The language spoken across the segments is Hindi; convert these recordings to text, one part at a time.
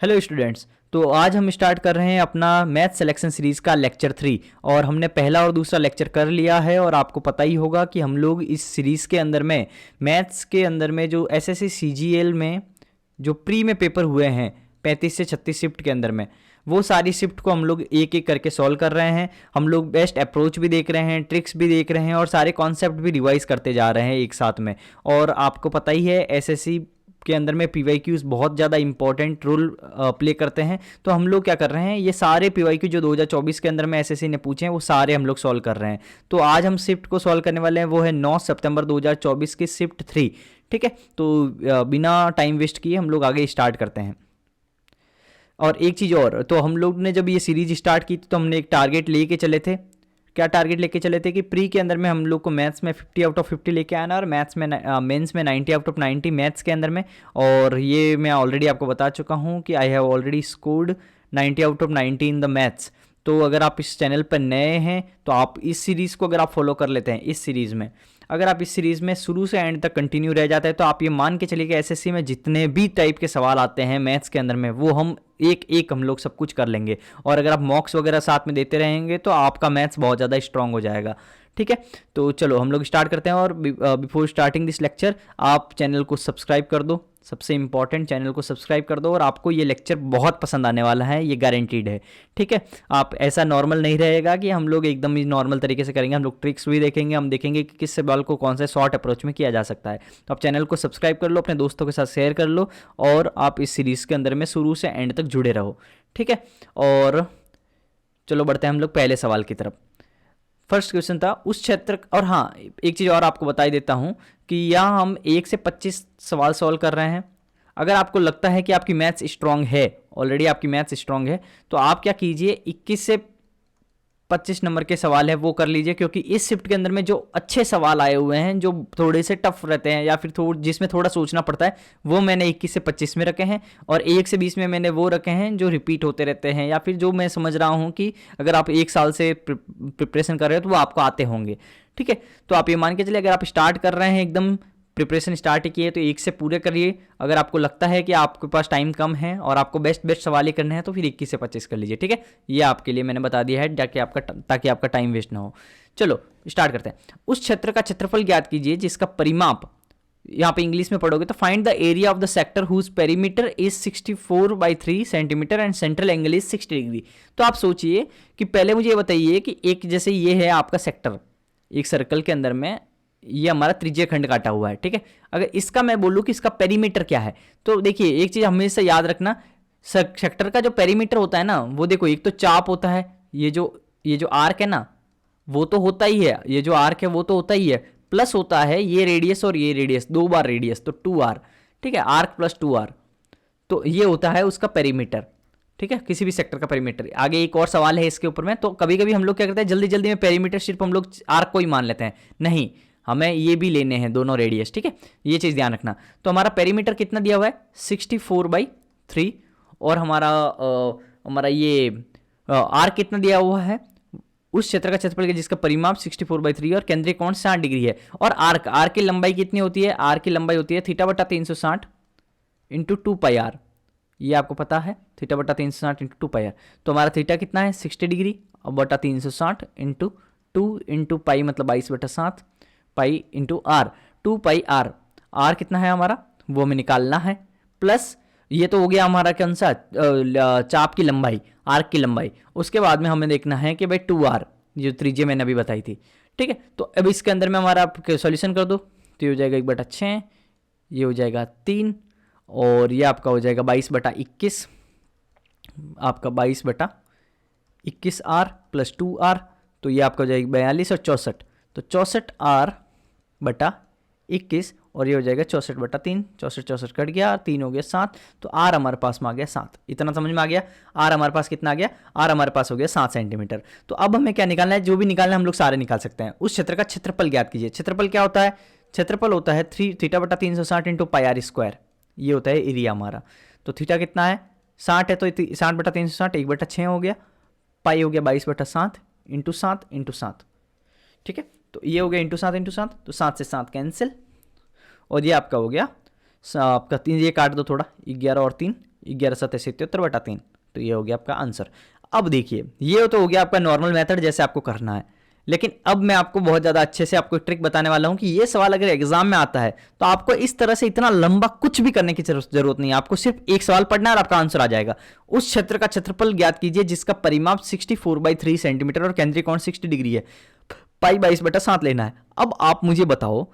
Hello students. तो आज हम स्टार्ट कर रहे हैं अपना मैथ सिलेक्शन सीरीज़ का लेक्चर 3। और हमने पहला और दूसरा लेक्चर कर लिया है और आपको पता ही होगा कि हम लोग इस सीरीज़ के अंदर में मैथ्स के अंदर में जो एसएससी सीजीएल में जो प्री में पेपर हुए हैं 35 से 36 शिफ्ट के अंदर में, वो सारी शिफ्ट को हम लोग एक एक करके सॉल्व कर रहे हैं। हम लोग बेस्ट अप्रोच भी देख रहे हैं, ट्रिक्स भी देख रहे हैं और सारे कॉन्सेप्ट भी रिवाइज करते जा रहे हैं एक साथ में। और आपको पता ही है एसएससी के अंदर में पीवाईक्यूज बहुत ज़्यादा इंपॉर्टेंट रोल प्ले करते हैं। तो हम लोग क्या कर रहे हैं, ये सारे पीवाईक्यू जो 2024 के अंदर में एसएससी ने पूछे हैं वो सारे हम लोग सॉल्व कर रहे हैं। तो आज हम शिफ्ट को सॉल्व करने वाले हैं, वो है 9 सितंबर 2024 की शिफ्ट 3। ठीक है, तो बिना टाइम वेस्ट किए हम लोग आगे स्टार्ट करते हैं। और एक चीज़ और, तो हम लोग ने जब ये सीरीज स्टार्ट की तो हमने एक टारगेट लेके चले थे। क्या टारगेट लेके चले थे कि प्री के अंदर में हम लोग को मैथ्स में 50 आउट ऑफ 50 लेके आना और मैथ्स में मेंस में 90 आउट ऑफ 90 मैथ्स के अंदर में। और ये मैं ऑलरेडी आपको बता चुका हूँ कि I have already scored 90 out of 90 in the maths. तो अगर आप इस चैनल पर नए हैं तो आप इस सीरीज़ को अगर आप फॉलो कर लेते हैं, इस सीरीज़ में अगर आप इस सीरीज़ में शुरू से एंड तक कंटिन्यू रह जाते हैं तो आप ये मान के चलिए कि एसएससी में जितने भी टाइप के सवाल आते हैं मैथ्स के अंदर में वो हम एक एक हम लोग सब कुछ कर लेंगे। और अगर आप मॉक्स वगैरह साथ में देते रहेंगे तो आपका मैथ्स बहुत ज़्यादा स्ट्रांग हो जाएगा। ठीक है, तो चलो हम लोग स्टार्ट करते हैं। और बिफोर स्टार्टिंग दिस लेक्चर आप चैनल को सब्सक्राइब कर दो, सबसे इंपॉर्टेंट चैनल को सब्सक्राइब कर दो। और आपको ये लेक्चर बहुत पसंद आने वाला है, ये गारंटीड है। ठीक है, आप ऐसा नॉर्मल नहीं रहेगा कि हम लोग एकदम ही नॉर्मल तरीके से करेंगे, हम लोग ट्रिक्स भी देखेंगे, हम देखेंगे कि किस सवाल को कौन सा शॉर्ट अप्रोच में किया जा सकता है। तो आप चैनल को सब्सक्राइब कर लो, अपने दोस्तों के साथ शेयर कर लो और आप इस सीरीज़ के अंदर में शुरू से एंड तक जुड़े रहो। ठीक है, और चलो बढ़ते हैं हम लोग पहले सवाल की तरफ। फर्स्ट क्वेश्चन था उस क्षेत्र, और हाँ एक चीज़ और आपको बता ही देता हूँ कि यहाँ हम 1 से 25 सवाल सॉल्व कर रहे हैं। अगर आपको लगता है कि आपकी मैथ्स स्ट्रांग है, ऑलरेडी आपकी मैथ्स स्ट्रांग है, तो आप क्या कीजिए 21 से 25 नंबर के सवाल है वो कर लीजिए। क्योंकि इस शिफ्ट के अंदर में जो अच्छे सवाल आए हुए हैं, जो थोड़े से टफ रहते हैं या फिर जिसमें थोड़ा सोचना पड़ता है, वो मैंने 21 से 25 में रखे हैं। और 1 से 20 में मैंने वो रखे हैं जो रिपीट होते रहते हैं या फिर जो मैं समझ रहा हूँ कि अगर आप 1 साल से प्रिपरेशन कर रहे हो तो वो आपको आते होंगे। ठीक है, तो आप ये मान के चलिए अगर आप स्टार्ट कर रहे हैं, एकदम प्रिपरेशन स्टार्ट किए, तो 1 से पूरे करिए। अगर आपको लगता है कि आपके पास टाइम कम है और आपको बेस्ट सवाल ही करने हैं तो फिर 21 से 25 कर लीजिए। ठीक है, ये आपके लिए मैंने बता दिया है ताकि आपका टाइम वेस्ट ना हो। चलो स्टार्ट करते हैं। उस क्षेत्र का क्षेत्रफल ज्ञात कीजिए जिसका परिमाप, यहाँ पे इंग्लिश में पढ़ोगे तो find the area of the sector whose perimeter is 64/3 centimetre and central angle is 60 degree. तो आप सोचिए कि पहले मुझे ये बताइए कि एक जैसे ये है आपका सेक्टर, एक सर्कल के अंदर में ये हमारा त्रिज्यीय खंड काटा हुआ है। ठीक है, अगर इसका मैं बोलूँ कि इसका पेरीमीटर क्या है, तो देखिए एक चीज़ हमेशा याद रखना, सेक्टर का जो पेरीमीटर होता है ना, वो देखो एक तो चाप होता है, ये जो आर्क है ना वो तो होता ही है, ये जो आर्क है वो तो होता ही है, प्लस होता है ये रेडियस और ये रेडियस, 2 बार रेडियस तो 2r। ठीक है, आर्क प्लस 2r, तो ये होता है उसका पेरीमीटर। ठीक है, किसी भी सेक्टर का पेरीमीटर। आगे एक और सवाल है इसके ऊपर में, तो कभी कभी हम लोग क्या करते हैं जल्दी जल्दी में पेरीमीटर सिर्फ हम लोग आर्क को ही मान लेते हैं, नहीं हमें ये भी लेने हैं दोनों रेडियस। ठीक है, ये चीज़ ध्यान रखना। तो हमारा पेरीमीटर कितना दिया हुआ है 64/3 और हमारा ये आर कितना दिया हुआ है, उस क्षेत्र का क्षेत्रफल जिसका परिमाप 64/3 और केंद्रीय कोण 60 डिग्री है। और आर की लंबाई कितनी होती है, आर की लंबाई होती है θ/360 इंटू 2πr। ये आपको पता है θ/360 इंटू 2πr। तो हमारा थीटा कितना है 60 डिग्री और बटा 360 इंटू 2 इंटू पाई मतलब 22/7 pi into are, 2πr। Are कितना है हमारा वो हमें निकालना है, प्लस ये तो हो गया हमारा कौन सा चाप की लंबाई, आर्क की लंबाई। उसके बाद में हमें देखना है कि भाई 2r जो त्रिज्या मैंने अभी बताई थी। ठीक है, तो अब इसके अंदर में हमारा सॉल्यूशन कर दो, तो ये हो जाएगा 1/6, ये हो जाएगा 3 और ये आपका हो जाएगा 22/21, आपका 22/21r प्लस 2r, तो ये आपका हो जाएगा 42 और 64, तो 64r/21 और ये हो जाएगा 64/3, 64 कट गया, 3 हो गया 7, तो आर हमारे पास में आ गया 7। इतना समझ में आ गया, आर हमारे पास कितना आ गया, आर हमारे पास हो गया 7 सेंटीमीटर। तो अब हमें क्या निकालना है, जो भी निकालना है हम लोग सारे निकाल सकते हैं। उस क्षेत्र का क्षेत्रफल ज्ञात कीजिए। क्षेत्रफल क्या होता है, क्षेत्रफल होता है θ/360 इंटू πr², ये होता है एरिया हमारा। तो थीटा कितना है 60 है, तो 60/360 1/6 हो गया, पाई हो गया 22/7 इंटू 7 इंटू 7। ठीक है, तो ये हो गया इंटू 7 इंटू 7, तो 7 से 7 कैंसिल और ये आपका हो गया आपका 3, ये काट दो थोड़ा, 11 और 3 11/73 तो ये हो गया आपका आंसर। अब देखिए ये तो हो गया आपका नॉर्मल मेथड जैसे आपको करना है, लेकिन अब मैं आपको बहुत ज़्यादा अच्छे से आपको ट्रिक बताने वाला हूं कि ये सवाल अगर एग्जाम में आता है तो आपको इस तरह से इतना लंबा कुछ भी करने की जरूरत नहीं है, आपको सिर्फ एक सवाल पढ़ना है और आपका आंसर आ जाएगा। उस क्षेत्र का क्षेत्रफल ज्ञात कीजिए जिसका परिमाप 64/3 सेंटीमीटर और केंद्रीय कोण 60 डिग्री है, पाई 22/7 लेना है। अब आप मुझे बताओ,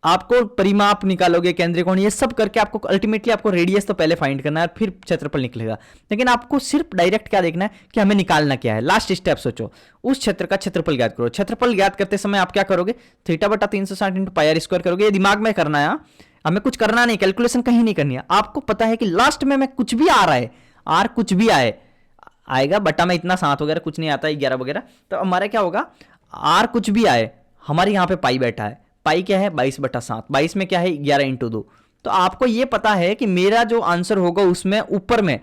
आपको परिमाप निकालोगे, केंद्रीय कोण, ये सब करके आपको अल्टीमेटली आपको रेडियस तो पहले फाइंड करना है और फिर क्षेत्रफल निकलेगा, लेकिन आपको सिर्फ डायरेक्ट क्या देखना है कि हमें निकालना क्या है। लास्ट स्टेप सोचो, उस क्षेत्र का क्षेत्रफल ज्ञात करो। क्षेत्रफल ज्ञात करते समय आप क्या करोगे, θ/360 × पाई r स्क्वायर करोगे। ये दिमाग में करना है, हमें कुछ करना नहीं, कैलकुलेशन कहीं नहीं करनी है। आपको पता है कि लास्ट में कुछ भी आ रहा है, आर कुछ भी आएगा, बटा में इतना 7 वगैरह कुछ नहीं आता, 11 वगैरह, तो हमारा क्या होगा, आर कुछ भी आए, हमारे यहाँ पे पाई बैठा है, पाई क्या है 22/7, 22 में क्या है 11 × 2, तो आपको ये पता है कि मेरा जो आंसर होगा उसमें ऊपर में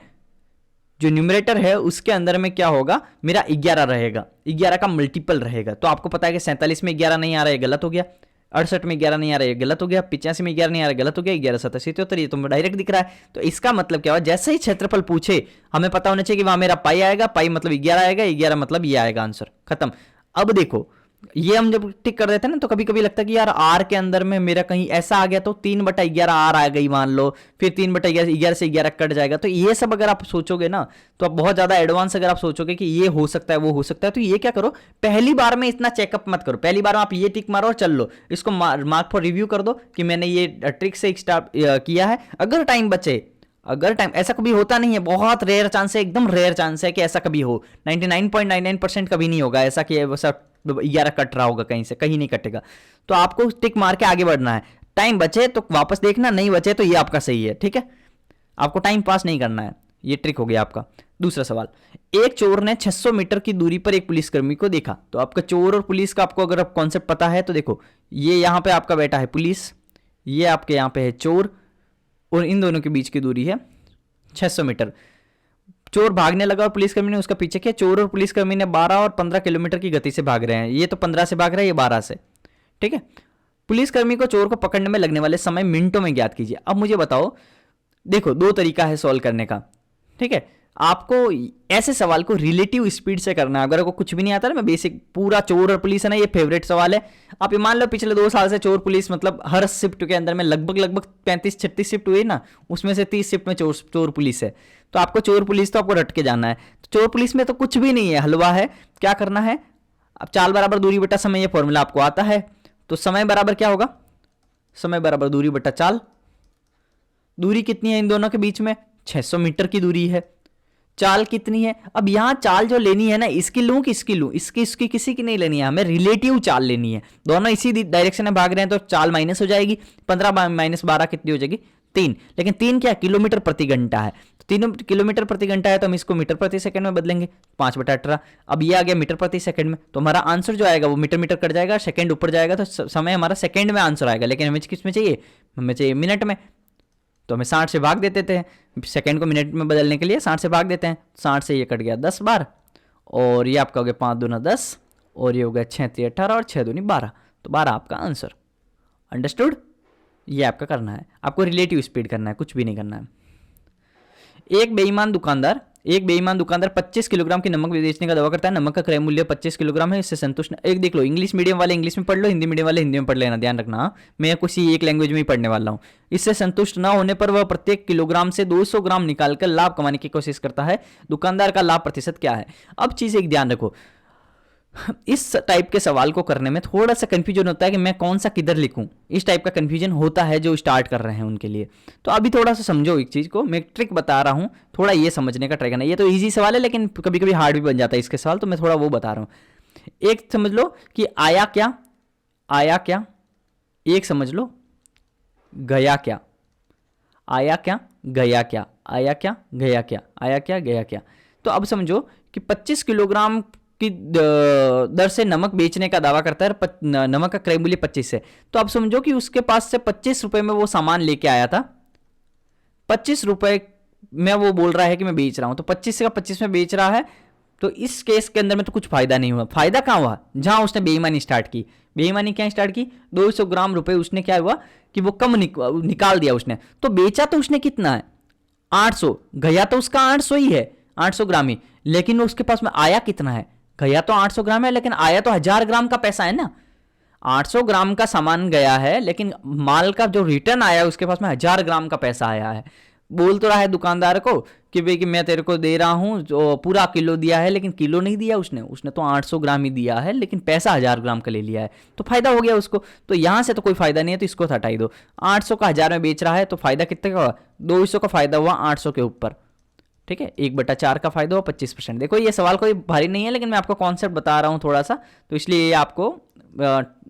जो न्यूमरेटर है उसके अंदर में क्या होगा, मेरा 11 रहेगा, 11 का मल्टीपल रहेगा। तो आपको पता है कि 47 में 11 नहीं आ रहा है, गलत हो गया, 68 में 11 नहीं आ रहा है, गलत हो गया, 85 में 11 नहीं आ रहा है, गलत हो गया, 11/77 ये तो डायरेक्ट दिख रहा है। तो इसका मतलब क्या हुआ, जैसे ही क्षेत्रफल पूछे हमें पता होना चाहिए कि वहां मेरा पाई आएगा, पाई मतलब 11 आएगा, 11 मतलब ये आएगा आंसर, खत्म। अब देखो ये हम जब टिक कर देते हैं ना तो कभी कभी लगता है कि यार आर के अंदर में मेरा कहीं ऐसा आ गया तो 3/11 आर आ गई मान लो, फिर 3/11 से 11 कट जाएगा। तो ये सब अगर आप सोचोगे ना तो आप बहुत ज्यादा एडवांस अगर आप सोचोगे कि ये हो सकता है वो हो सकता है, तो ये क्या करो, पहली बार में इतना चेकअप मत करो, पहली बार में आप ये टिक मारो और चल लो, इसको मार्क फॉर रिव्यू कर दो कि मैंने ये ट्रिक से स्टार्ट किया है। अगर टाइम बचे, अगर टाइम, ऐसा कभी होता नहीं है, बहुत रेयर चांस है, एकदम रेयर चांस है कि ऐसा कभी हो, 99.99% कभी नहीं होगा ऐसा कि वैसा 11 कट रहा होगा कहीं से, कहीं नहीं कटेगा। तो आपको टिक मार के आगे बढ़ना है, टाइम बचे तो वापस देखना, नहीं बचे तो ये आपका सही है, ठीक है, आपको टाइम पास नहीं करना है। ये ट्रिक हो गया आपका। दूसरा सवाल, एक चोर ने 600 मीटर की दूरी पर एक पुलिसकर्मी को देखा। तो आपका चोर और पुलिस का आपको अगर कॉन्सेप्ट पता है तो देखो, ये यहाँ पे आपका बैठा है पुलिस, ये आपके यहाँ पे है चोर, और इन दोनों के बीच की दूरी है 600 मीटर। चोर भागने लगा और पुलिसकर्मी ने उसका पीछे किया। चोर और पुलिसकर्मी ने 12 और 15 किलोमीटर की गति से भाग रहे हैं, ये तो 15 से भाग रहा है, ये 12 से, ठीक है। पुलिसकर्मी को चोर को पकड़ने में लगने वाले समय मिनटों में ज्ञात कीजिए। अब मुझे बताओ, देखो दो तरीका है सॉल्व करने का, ठीक है। आपको ऐसे सवाल को रिलेटिव स्पीड से करना है। अगर आपको कुछ भी नहीं आता ना, मैं बेसिक पूरा चोर और पुलिस है ना, ये फेवरेट सवाल है। आप ये मान लो पिछले 2 साल से चोर पुलिस, मतलब हर शिफ्ट के अंदर में लगभग 35-36 शिफ्ट हुई ना, उसमें से 30 शिफ्ट में चोर पुलिस है। तो आपको चोर पुलिस तो आपको रट के जाना है। तो चोर पुलिस में तो कुछ भी नहीं है, हलवा है। क्या करना है, अब चाल बराबर दूरी बटा समय, ये फॉर्मूला आपको आता है। तो समय बराबर क्या होगा, समय बराबर दूरी बटा चाल। दूरी कितनी है इन दोनों के बीच में, 600 मीटर की दूरी है। चाल कितनी है, अब यहां चाल जो लेनी है ना, इसकी लूं कि इसकी लूं, इसकी किसी की नहीं लेनी है, हमें रिलेटिव चाल लेनी है। दोनों इसी डायरेक्शन में भाग रहे हैं तो चाल माइनस हो जाएगी, 15 - 12 कितनी हो जाएगी 3। लेकिन 3 क्या, किलोमीटर प्रति घंटा है, तो 3 किलोमीटर प्रति घंटा है तो हम इसको मीटर प्रति सेकंड में बदलेंगे, 5/18। अब ये आ गया मीटर प्रति सेकंड में, तो हमारा आंसर जो आएगा वो मीटर कट जाएगा, सेकंड ऊपर जाएगा, तो समय हमारा सेकंड में आंसर आएगा। लेकिन हमें किस में चाहिए, हमें चाहिए मिनट में, तो हमें 60 से भाग देते थे, सेकंड को मिनट में बदलने के लिए 60 से भाग देते हैं। 60 से ये कट गया 10 बार, और ये आपका हो गया 5 दूना 10, और ये हो गया 6 3 18, और 6 दूनी 12, तो 12 आपका आंसर। अंडरस्टूड, ये आपका करना है, आपको रिलेटिव स्पीड करना है, कुछ भी नहीं करना है। एक बेईमान दुकानदार 25 किलोग्राम की नमक बेचने का दावा करता है। नमक का क्रय मूल्य 25 किलोग्राम है, इससे संतुष्ट। एक देख लो, इंग्लिश मीडियम वाले इंग्लिश में पढ़ लो, हिंदी मीडियम वाले हिंदी में पढ़ लेना, ध्यान रखना, मैं किसी एक लैंग्वेज में ही पढ़ने वाला हूँ। इससे संतुष्ट ना होने पर वह प्रत्येक किलोग्राम से 200 ग्राम निकालकर लाभ कमाने की कोशिश करता है। दुकानदार का लाभ प्रतिशत क्या है। अब चीज एक ध्यान रखो, इस टाइप के सवाल को करने में थोड़ा सा कंफ्यूजन होता है कि मैं कौन सा किधर लिखूं, इस टाइप का कंफ्यूजन होता है जो स्टार्ट कर रहे हैं उनके लिए। तो अभी थोड़ा सा समझो एक चीज को, मैं ट्रिक बता रहा हूं, थोड़ा ये समझने का ट्राई करना। ये तो इजी सवाल है लेकिन कभी कभी हार्ड भी बन जाता है इसके सवाल, तो मैं थोड़ा वो बता रहा हूं। एक समझ लो कि आया क्या, एक समझ लो गया क्या, आया क्या गया क्या, आया क्या गया क्या, आया क्या गया क्या। तो अब समझो कि 25 किलोग्राम की दर से नमक बेचने का दावा करता है, नमक का क्रय मूल्य 25 है। तो अब समझो कि उसके पास से 25 रुपए में वो सामान लेके आया था, 25 रुपए में वो बोल रहा है कि मैं बेच रहा हूं, तो 25 का 25 में बेच रहा है। तो इस केस के अंदर में तो कुछ फायदा नहीं हुआ। फायदा कहां हुआ, जहां उसने बेईमानी स्टार्ट की। बेईमानी क्या स्टार्ट की, 200 ग्राम रुपए उसने क्या हुआ कि वो कम निकाल दिया उसने। तो बेचा तो उसने कितना है, 800 गया तो उसका 800 ही है, 800 ग्राम ही, लेकिन उसके पास में आया कितना है? गया तो 800 ग्राम है, लेकिन आया तो 1000 ग्राम का पैसा है ना। 800 ग्राम का सामान गया है, लेकिन माल का जो रिटर्न आया उसके पास में 1000 ग्राम का पैसा आया है। बोल तो रहा है दुकानदार को कि भाई कि मैं तेरे को दे रहा हूँ जो पूरा किलो दिया है, लेकिन किलो नहीं दिया उसने तो 800 ग्राम ही दिया है, लेकिन पैसा 1000 ग्राम का ले लिया है, तो फायदा हो गया उसको। तो यहाँ से तो कोई फायदा नहीं है, तो इसको हटा ही दो। 800 का 1000 में बेच रहा है, तो फायदा कितने का हुआ? 200 का फायदा हुआ 800 के ऊपर। ठीक है, 1/4 का फायदा हुआ 25%। देखो ये सवाल कोई भारी नहीं है, लेकिन मैं आपको कॉन्सेप्ट बता रहा हूँ थोड़ा सा, तो इसलिए ये आपको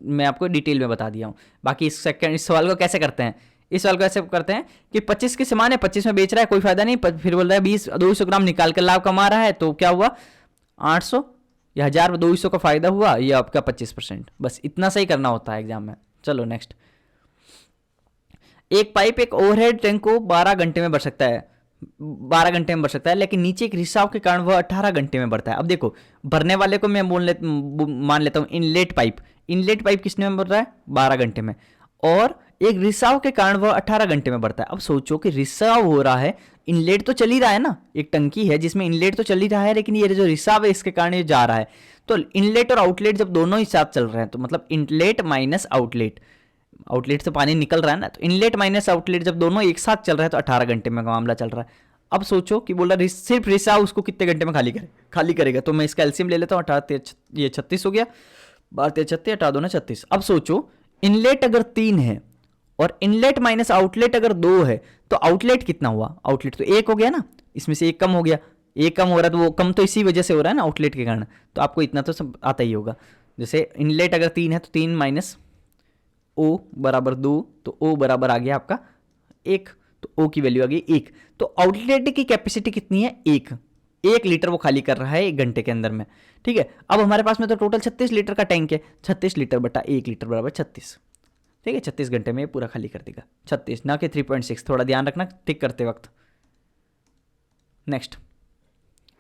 मैं आपको डिटेल में बता दिया हूँ। बाकी इस सवाल को कैसे करते हैं, इस सवाल को ऐसे करते हैं कि 25 के समान है, 25 में बेच रहा है, कोई फायदा नहीं, फिर बोल रहा है 200 ग्राम निकाल कर लाभ कमा रहा है, तो क्या हुआ? 800 या 1000 में 200 का फायदा हुआ, ये आपका 25%। बस इतना सही करना होता है एग्जाम में। चलो नेक्स्ट। एक पाइप एक ओवरहेड टैंक को 12 घंटे में भर सकता है, 12 घंटे में भर सकता है, लेकिन नीचे एक रिसाव के कारण वह 18 घंटे में भरता है। अब देखो, भरने वाले को मैं मान लेता हूँ इनलेट पाइप। इनलेट पाइप किसने में भर रहा है? 12 घंटे में। और एक रिसाव के कारण वह 18 घंटे में भरता है। अब सोचो कि रिसाव हो रहा है, इनलेट तो चल ही रहा है ना, एक टंकी है जिसमें इनलेट तो चल ही रहा है, लेकिन ये जो रिसाव है इसके कारण ये जा रहा है। तो इनलेट और आउटलेट जब दोनों ही साथ चल रहे हैं, तो मतलब इनलेट माइनस आउटलेट, आउटलेट से पानी निकल रहा है ना, तो इनलेट माइनस आउटलेट जब दोनों एक साथ चल रहा है तो 18 घंटे में मामला चल रहा है। अब सोचो कि बोल रहा है सिर्फ रिसाव उसको कितने घंटे में खाली करेगा। तो मैं इसका एलसीएम ले लेता हूँ, 18 ये 36 हो गया, 12 36, 18 2 36। अब सोचो इनलेट अगर 3 है और इनलेट माइनस आउटलेट अगर 2 है, तो आउटलेट कितना हुआ? आउटलेट तो 1 हो गया ना, इसमें से 1 कम हो गया, 1 कम हो रहा है, तो वो कम तो इसी वजह से हो रहा है ना, आउटलेट के कारण। तो आपको इतना तो सब आता ही होगा। जैसे इनलेट अगर 3 है तो 3 माइनस ओ बराबर 2, तो ओ बराबर आ गया आपका 1, तो ओ की वैल्यू आ गई 1। तो आउटलेट की कैपेसिटी कितनी है? 1 लीटर वो खाली कर रहा है 1 घंटे के अंदर में। ठीक है, अब हमारे पास में तो टोटल 36 लीटर का टैंक है, 36 लीटर बटा 1 लीटर बराबर 36। ठीक है, 36 घंटे में ये पूरा खाली कर देगा, 36 ना कि 3.6, थोड़ा ध्यान रखना टिक करते वक्त। नेक्स्ट,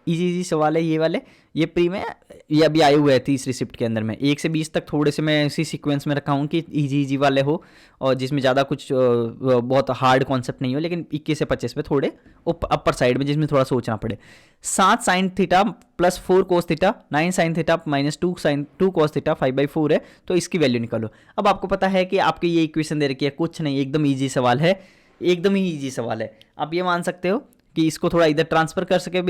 इजी सवाल है ये वाले, ये प्री में ये अभी आए हुए हैं तीसरी शिफ्ट के अंदर में। 1 से 20 तक थोड़े से मैं इसी सीक्वेंस में रखा हूँ कि इजी वाले हो, और जिसमें ज़्यादा कुछ बहुत हार्ड कॉन्सेप्ट नहीं हो, लेकिन 21 से 25 पे थोड़े अपर साइड में जिसमें थोड़ा सोचना पड़े। 7 sine theta plus 4 cos theta, 9 sine theta minus 2 cos theta 5/4 है, तो इसकी वैल्यू निकालो। अब आपको पता है कि आपकी ये इक्वेशन दे रखी है, कुछ नहीं, एकदम ईजी सवाल है, एकदम ही ईजी सवाल है। आप ये मान सकते हो कि इसको थोड़ा इधर ट्रांसफर कर सकते हो,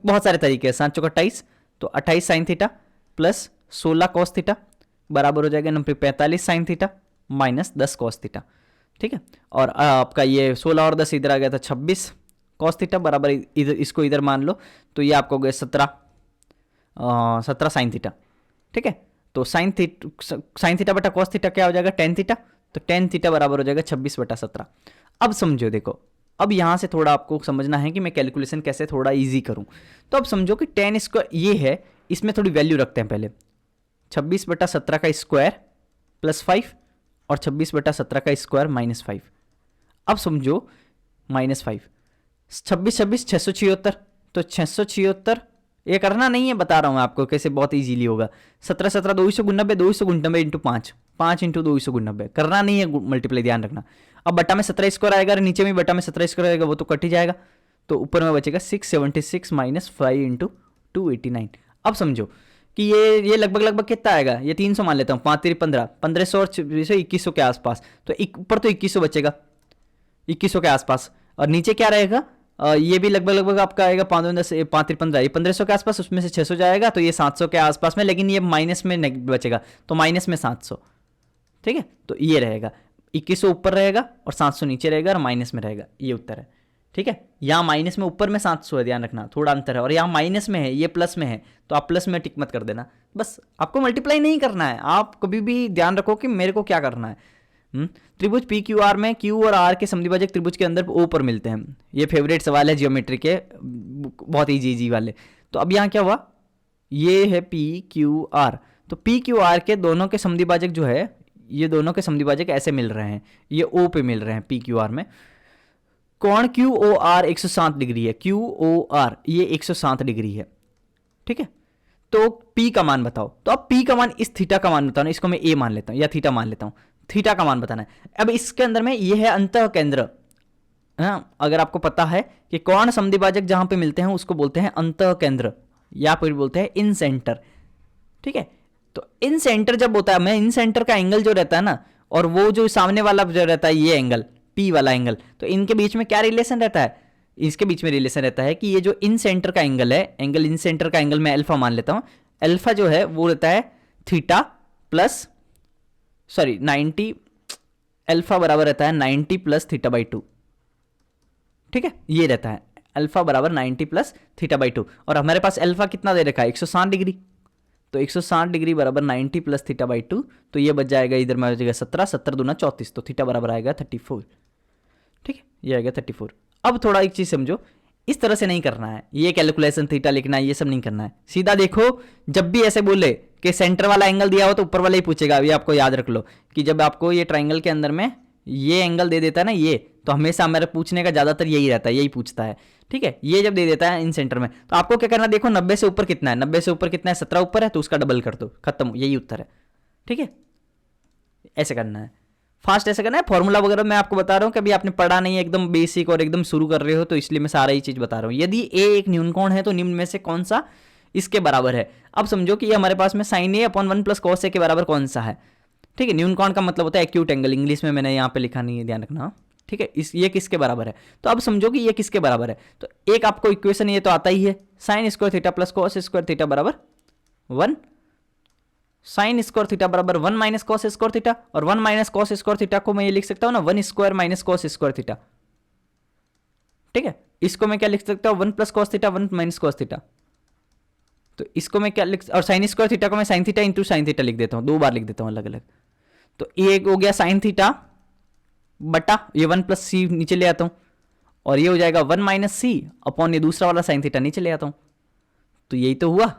बहुत सारे तरीके हैं। 7 चौका 28, तो 28 sine theta plus 16 cos theta बराबर हो जाएगा 45 sine theta minus 10 cos theta. ठीक है, और आपका ये 16 और 10 इधर आ गया था 26 कॉस थीटा बराबर इधर, इसको इधर मान लो, तो ये आपको हो गया 17 साइन थीटा। ठीक है, तो साइन थीटा बटा कॉस थीटा क्या हो जाएगा? टेन थीटा, तो टेन थीटा बराबर हो जाएगा 26/17। अब समझो, देखो अब यहाँ से थोड़ा आपको समझना है कि मैं कैलकुलेशन कैसे थोड़ा इजी करूँ। तो अब समझो कि 10 स्क्वायर ये है, इसमें थोड़ी वैल्यू रखते हैं पहले। 26/17 का स्क्वायर प्लस 5 और 26/17 का स्क्वायर माइनस 5। अब समझो माइनस 5, 26 676, तो 676 ये करना नहीं है, बता रहा हूँ आपको कैसे बहुत इजीली होगा। 17 290, 290 इंटू 5, 5 इंटू 290, करना नहीं है मल्टीप्लाई, ध्यान रखना। अब बट्टा में 17 स्क्वायर आएगा, नीचे में बट्टा में 17 स्क्वायर आएगा, वो तो कट ही जाएगा, तो ऊपर में बचेगा 676 माइनस 5 इंटू 289। अब समझो कि ये लगभग कितना आएगा, ये 300 मान लेता हूँ, 5 3 15, 1500 और 2100 के आसपास, तो ऊपर तो 2100 बचेगा, 2100 के आसपास, और नीचे क्या रहेगा? ये भी लगभग आपका आएगा 5 3 15, ये 1500 के आसपास, उसमें से 600 जाएगा, तो ये 700 के आसपास में, लेकिन ये माइनस में बचेगा, तो माइनस में 700। ठीक है, तो ये रहेगा 2100 ऊपर रहेगा और 700 नीचे रहेगा और माइनस में रहेगा, ये उत्तर है। ठीक है, यहाँ माइनस में ऊपर में 700 है, ध्यान रखना थोड़ा अंतर है, और यहाँ माइनस में है, ये प्लस में है, तो आप प्लस में टिक मत कर देना, बस आपको मल्टीप्लाई नहीं करना है। आप कभी भी ध्यान रखो कि मेरे को क्या करना है। त्रिभुज पी क्यू आर में क्यू और आर के समद्विभाजक त्रिभुज के अंदर ओ पर मिलते हैं, ये फेवरेट सवाल है जियोमेट्री के, बहुत इजी वाले। तो अब यहाँ क्या हुआ, ये है पी क्यू आर, तो पी क्यू आर के दोनों के समद्विभाजक जो है, ये दोनों के समद्विभाजक ऐसे मिल रहे हैं, ये ओ पे मिल रहे हैं पी क्यू आर में। कोण क्यू ओ आर 107 डिग्री है, क्यू ओ आर ये 107 डिग्री है। ठीक है, तो P का मान बताओ, तो अब P का मान इस थीटा का मान बताओ ना, इसको मैं A मान लेता हूँ या थीटा मान लेता हूँ, थीटा का मान बताना है। अब इसके अंदर में ये है अंतः केंद्र, हाँ, अगर आपको पता है कि कौन समद्विभाजक जहां पे मिलते हैं उसको बोलते हैं अंतः केंद्र या फिर बोलते हैं इन सेंटर। ठीक है, तो इन सेंटर जब होता है, मैं इन सेंटर का एंगल जो रहता है ना, और वो जो सामने वाला जो रहता है ये एंगल पी वाला एंगल, तो इनके बीच में क्या रिलेशन रहता है? इसके बीच में रिलेशन रहता है कि ये जो इन सेंटर का एंगल है, एंगल इन सेंटर का एंगल मैं अल्फा मान लेता हूं, अल्फा जो है वो रहता है थीटा प्लस 90, अल्फा बराबर रहता है 90 प्लस थीटा बाई 2। ठीक है, ये रहता है अल्फा बराबर 90 प्लस थीटा बाई 2, और हमारे पास अल्फा कितना दे रखा है 160 डिग्री, तो 160 डिग्री बराबर 90 प्लस थीटा बाई 2, तो ये बच जाएगा इधर में आ जाएगा 17, 17 दूना 34, तो थीटा बराबर आएगा 34। ठीक है, ये आएगा 34। अब थोड़ा एक चीज समझो, इस तरह से नहीं करना है, ये कैलकुलेशन थीटा लिखना है, ये सब नहीं करना है। सीधा देखो, जब भी ऐसे बोले कि सेंटर वाला एंगल दिया हो तो ऊपर वाला ही पूछेगा। अभी आपको याद रख लो कि जब आपको ये ट्राइंगल के अंदर में ये एंगल दे देता है ना, ये तो हमेशा मेरे पूछने का ज्यादातर यही रहता है, यही पूछता है। ठीक है, ये जब दे देता है इन सेंटर में, तो आपको क्या करना है, देखो 90 से ऊपर कितना है, 90 से ऊपर कितना है, 17 ऊपर है, तो उसका डबल कर दो, खत्म, यही उत्तर है। ठीक है, ऐसे करना है, फास्ट ऐसे करना है। फॉर्मूला वगैरह मैं आपको बता रहा हूँ कि अभी आपने पढ़ा नहीं है, एकदम बेसिक और एकदम शुरू कर रहे हो, तो इसलिए मैं सारा ही चीज बता रहा हूँ। यदि ए एक न्यून कोण है तो निम्न में से कौन सा इसके बराबर है? अब समझो कि ये हमारे पास में sign A upon 1 plus cos A के बराबर कौन सा है? ठीक है, न्यून कोण का मतलब होता है एक्यूट एंगल, इंग्लिश में मैंने यहाँ पे लिखा नहीं है, ध्यान रखना। ठीक है, ये किसके बराबर है? तो अब समझो कि ये किसके बराबर है, तो एक आपको इक्वेशन ये तो आता ही है, sine square theta plus cos square theta बराबर 1, साइन स्क्वायर थीटा बराबर 1 माइनस कॉस स्क्वायर थीटा, और 1 माइनस कॉस स्क्वायर थीटा को मैं ये लिख सकता हूँ ना 1 square minus cos square theta. ठीक है, इसको मैं क्या लिख सकता हूँ 1 plus cos theta 1 minus cos theta, तो इसको मैं क्या लिख, और साइन स्क्वायर थीटा को मैं sine theta into sine theta लिख देता हूँ, 2 बार लिख देता हूँ अलग अलग। तो ये हो गया साइन थीटा बटा ये 1 प्लस सी नीचे ले आता हूँ, और ये हो जाएगा 1 माइनस सी अपॉन ये दूसरा वाला साइन थीटा नीचे ले आता हूँ, तो यही तो हुआ,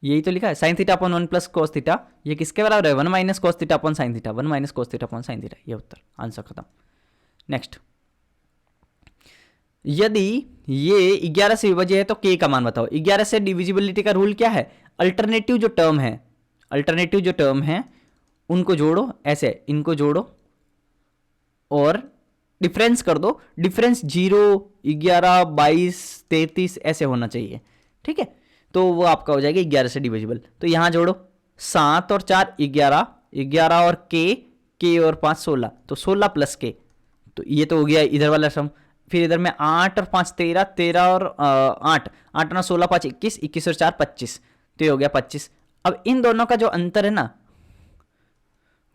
यही तो लिखा है sine theta upon 1 plus cos theta, ये किसके बराबर है 1 minus cos theta upon sine theta, 1 minus cos theta upon sine theta, ये उत्तर, आंसर खत्म। नेक्स्ट, यदि ये 11 से विभाज्य है तो k का मान बताओ। 11 से डिविजिबिलिटी का रूल क्या है? अल्टरनेटिव जो टर्म है, अल्टरनेटिव जो टर्म है उनको जोड़ो, ऐसे इनको जोड़ो और डिफरेंस कर दो, डिफरेंस 0, 11, 22, 33 ऐसे होना चाहिए। ठीक है, तो वो आपका हो जाएगा 11 से डिविजिबल। तो यहां जोड़ो 7 और 4 11, 11 और k और 5 16, तो 16 प्लस k, तो ये तो हो गया इधर वाला सम। फिर इधर में 8 और 5 13, 13 और 8, 8 ना 16, 5 21, 21 और 4 25, तो ये हो गया 25। अब इन दोनों का जो अंतर है ना,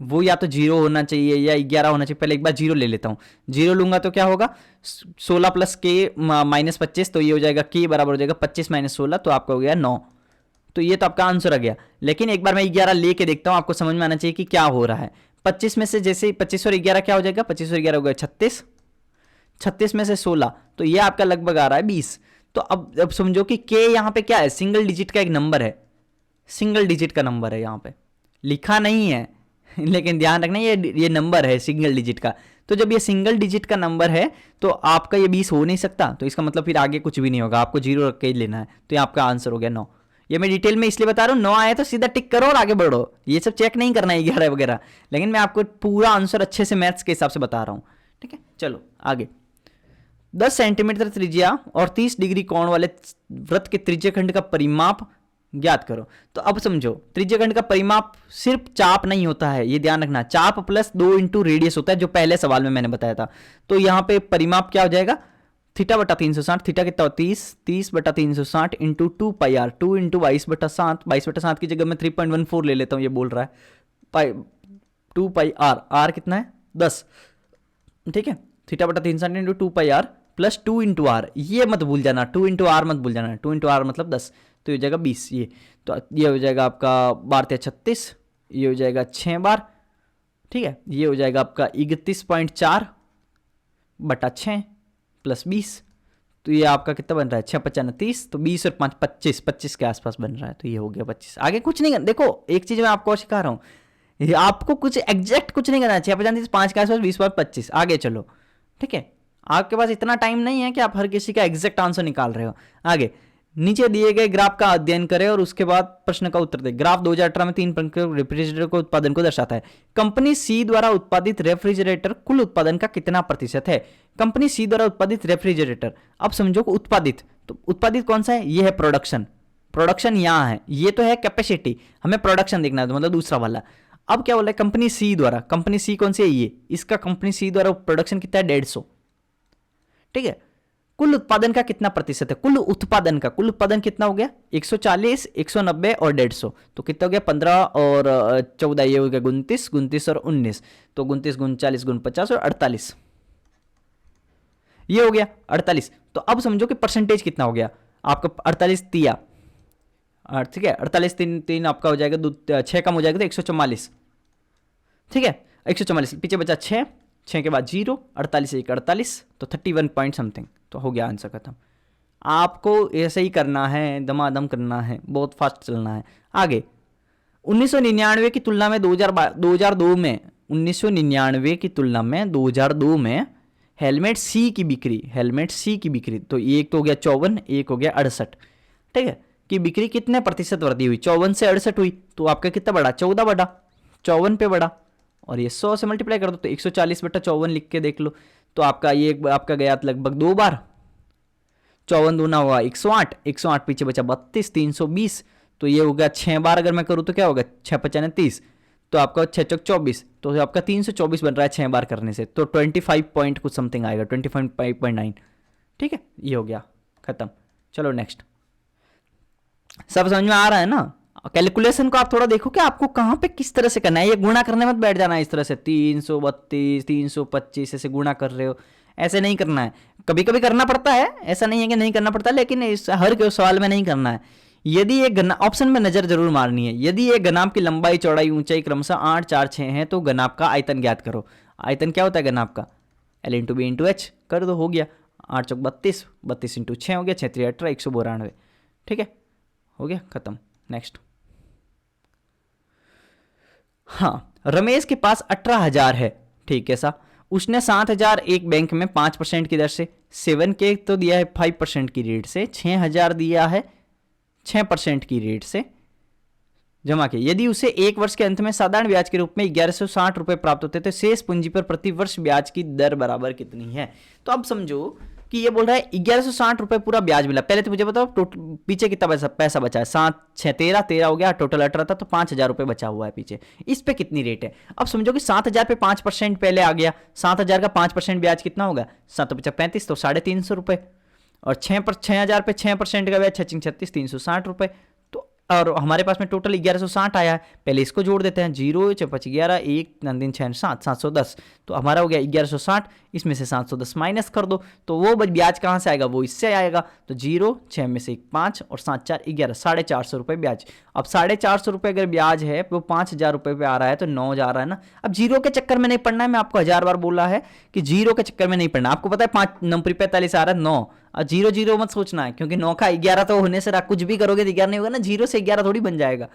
वो या तो 0 होना चाहिए या 11 होना चाहिए। पहले एक बार 0 ले लेता हूं, 0 लूंगा तो क्या होगा 16 प्लस के माइनस 25, तो ये हो जाएगा के बराबर हो जाएगा 25 माइनस 16, तो आपका हो गया 9। तो ये तो आपका आंसर आ गया। लेकिन एक बार मैं 11 लेके देखता हूं, आपको समझ में आना चाहिए कि क्या हो रहा है। 25 में से जैसे 25 और 11 क्या हो जाएगा, 25 और 11 हो गया 36, 36 में से 16, तो ये आपका लगभग आ रहा है 20। तो अब समझो कि के यहाँ पे क्या है, सिंगल डिजिट का एक नंबर है, सिंगल डिजिट का नंबर है, यहाँ पे लिखा नहीं है लेकिन ध्यान रखना ये नंबर है सिंगल डिजिट का। तो जब ये सिंगल डिजिट का नंबर है तो आपका ये 20 हो नहीं सकता, तो इसका मतलब फिर आगे कुछ भी नहीं होगा, आपको 0 रख के ही लेना है। तो ये आपका आंसर हो गया 9। ये मैं डिटेल में इसलिए बता रहा हूँ, 9 आए तो सीधा टिक करो और आगे बढ़ो, ये सब चेक नहीं करना है 11 वगैरह, लेकिन मैं आपको पूरा आंसर अच्छे से मैथ्स के हिसाब से बता रहा हूँ। ठीक है, चलो आगे। 10 सेंटीमीटर त्रिज्या और 30 डिग्री कोण वाले वृत्त के त्रिज्याखंड का परिमाप ज्ञात करो। तो अब समझो, त्रिज्याखंड का परिमाप सिर्फ चाप नहीं होता है, ये ध्यान रखना, चाप प्लस 2 इंटू रेडियस होता है, जो पहले सवाल में मैंने बताया था। तो यहाँ पे परिमाप क्या हो जाएगा, थीटा बटा 360, थीटा कितना हो 30, 30 बटा 360 इंटू 2 पाई आर, 2 इंटू 22 बटा 7, 22 बटा 7 की जगह मैं 3.14 ले लेता हूँ, ये बोल रहा है पाई 2 पाई आर, आर कितना है 10। ठीक है, थीटा बटा 360 into 2 pi r plus 2 into r, ये मत भूल जाना, 2 इंटू आर मत भूल जाना, 2 इंटू आर मतलब 10, तो ये हो जाएगा 20। ये तो ये हो जाएगा आपका 12 36, ये हो जाएगा 6 बार। ठीक है, ये हो जाएगा आपका 31.4 बटा 6 प्लस 20, तो ये आपका कितना बन रहा है 6 5 30, तो 20 और 5 25, 25 के आसपास बन रहा है, तो ये हो गया 25। आगे कुछ नहीं करना, देखो एक चीज मैं आपको सिखा रहा हूँ, आपको कुछ एग्जैक्ट कुछ नहीं करना, 6 5 5 के आसपास 20 25, आगे चलो। ठीक है, आपके पास इतना टाइम नहीं है कि आप हर किसी का एग्जैक्ट आंसर निकाल रहे हो। आगे नीचे दिए गए ग्राफ का अध्ययन करें और उसके बाद प्रश्न का उत्तर दें। ग्राफ 2018 में 3 प्रमुख रेफ्रिजरेटर को उत्पादन को दर्शाता है। कंपनी सी द्वारा उत्पादित रेफ्रिजरेटर कुल उत्पादन का कितना प्रतिशत है? कंपनी सी द्वारा उत्पादित रेफ्रिजरेटर, अब समझो कि उत्पादित, तो उत्पादित कौन सा है? ये है प्रोडक्शन, प्रोडक्शन यहाँ है, ये तो है कैपेसिटी, हमें प्रोडक्शन देखना है, तो मतलब दूसरा वाला। अब क्या बोला है? कंपनी सी द्वारा, कंपनी सी कौन सी है? ये, इसका कंपनी सी द्वारा प्रोडक्शन कितना है? 150, ठीक है। कुल उत्पादन का कितना प्रतिशत है? कुल उत्पादन का, कुल उत्पादन कितना हो गया? 140, 190 और 150, तो कितना हो गया? 15 और 14, ये हो गया 29, 29 और 19, तो 29 गुण 40 गुण 50 और 48, ये हो गया 48। तो अब समझो कि परसेंटेज कितना हो गया आपका? 48 तिया, ठीक है, 48 3 3 आपका हो जाएगा, 6 कम हो जाएगा तो 144, ठीक है, 144, पीछे बचा 6, 6 के बाद 0, 48 1 48, तो 31 पॉइंट समथिंग, तो हो गया आंसर खत्म। आपको ऐसे ही करना है, दमादम करना है, बहुत फास्ट चलना है। आगे 1999 की तुलना में 2002 में 1999 की तुलना में 2002 में हेलमेट सी की बिक्री, हेलमेट सी की बिक्री, तो एक तो हो गया 54, एक हो गया 68, ठीक है, कि बिक्री कितने प्रतिशत वृद्धि हुई? 54 से 68 हुई, तो आपका कितना बढ़ा? 14 बढ़ा, 54 पे बढ़ा, और ये 100 से मल्टीप्लाई कर दो तो 140/54 लिख के देख लो, तो आपका ये आपका गया लगभग 2 बार, 54 दूना हुआ 108, 108 पीछे बचा 32, 320, तो ये हो गया 6 बार अगर मैं करूँ तो क्या होगा? 6 55 30, तो आपका 6 चौक 24, तो आपका 324 बन रहा है 6 बार करने से, तो 25 पॉइंट कुछ समथिंग आएगा, 25.9, ठीक है, ये हो गया खत्म। चलो नेक्स्ट, सब समझ में आ रहा है ना? कैलकुलेशन को आप थोड़ा देखो कि आपको कहाँ पे किस तरह से करना है, ये गुणा करने मत बैठ जाना इस तरह से 332 325 ऐसे गुणा कर रहे हो, ऐसे नहीं करना है। कभी कभी करना पड़ता है, ऐसा नहीं है कि नहीं करना पड़ता, लेकिन इस हर सवाल में नहीं करना है। यदि एक ऑप्शन में नजर जरूर मारनी है, यदि एक घनाभ की लंबाई चौड़ाई ऊंचाई क्रमशः 8 4 6 है तो घनाभ का आयतन ज्ञात करो। आयतन क्या होता है घनाभ का? L into b into h कर दो, हो गया 8 चौक 32, 32 इंटू 6 हो गया 6 3 18, 192, ठीक है, हो गया खत्म। नेक्स्ट, हाँ, रमेश के पास 18,000 है, ठीक है सा, उसने 7,000 एक बैंक में 5% की दर से, 7K तो दिया है 5% की रेट से, 6,000 दिया है 6% की रेट से जमा किया। यदि उसे एक वर्ष के अंत में साधारण ब्याज के रूप में 1160 रुपए प्राप्त होते तो शेष पूंजी पर प्रति वर्ष ब्याज की दर बराबर कितनी है? तो अब समझो कि ये बोल रहा है 1160 रुपए पूरा ब्याज मिला। पहले तो मुझे बताओ पीछे कितना पैसा बचा है? 7 6 13 13 हो गया, टोटल 18 था, तो 5,000 रुपए बचा हुआ है पीछे। इस पे कितनी रेट है? अब समझो कि 7,000 पे 5% पहले आ गया, 7,000 का 5% ब्याज कितना होगा? 7 × 35, तो 350 रुपए, और 6,000 पे 6% का ब्याज 6 × 36 360 रुपए, तो और हमारे पास में टोटल 1160 आया है। पहले इसको जोड़ देते हैं, 0 6 5 11 1 9 3 6 7 710, तो हमारा हो गया 1160, इसमें से 710 माइनस कर दो, तो वो ब्याज कहाँ से आएगा? वो इससे आएगा, तो 0 6 में से 1 5 और 7 4 11, 450 रुपये ब्याज। अब 450 रुपये अगर ब्याज है वो 5,000 रुपये पे आ रहा है, तो 9 जा रहा है ना। अब जीरो के चक्कर में नहीं पढ़ना है, मैं आपको 1000 बार बोला है कि जीरो के चक्कर में नहीं पढ़ना। आपको पता है 5 9 45 आ रहा है 9, और 0 0 मत सोचना है, क्योंकि 9 का 11 तो होने से कुछ भी करोगे तो 11 नहीं होगा ना, 0 से 11 थोड़ी बन जाएगा,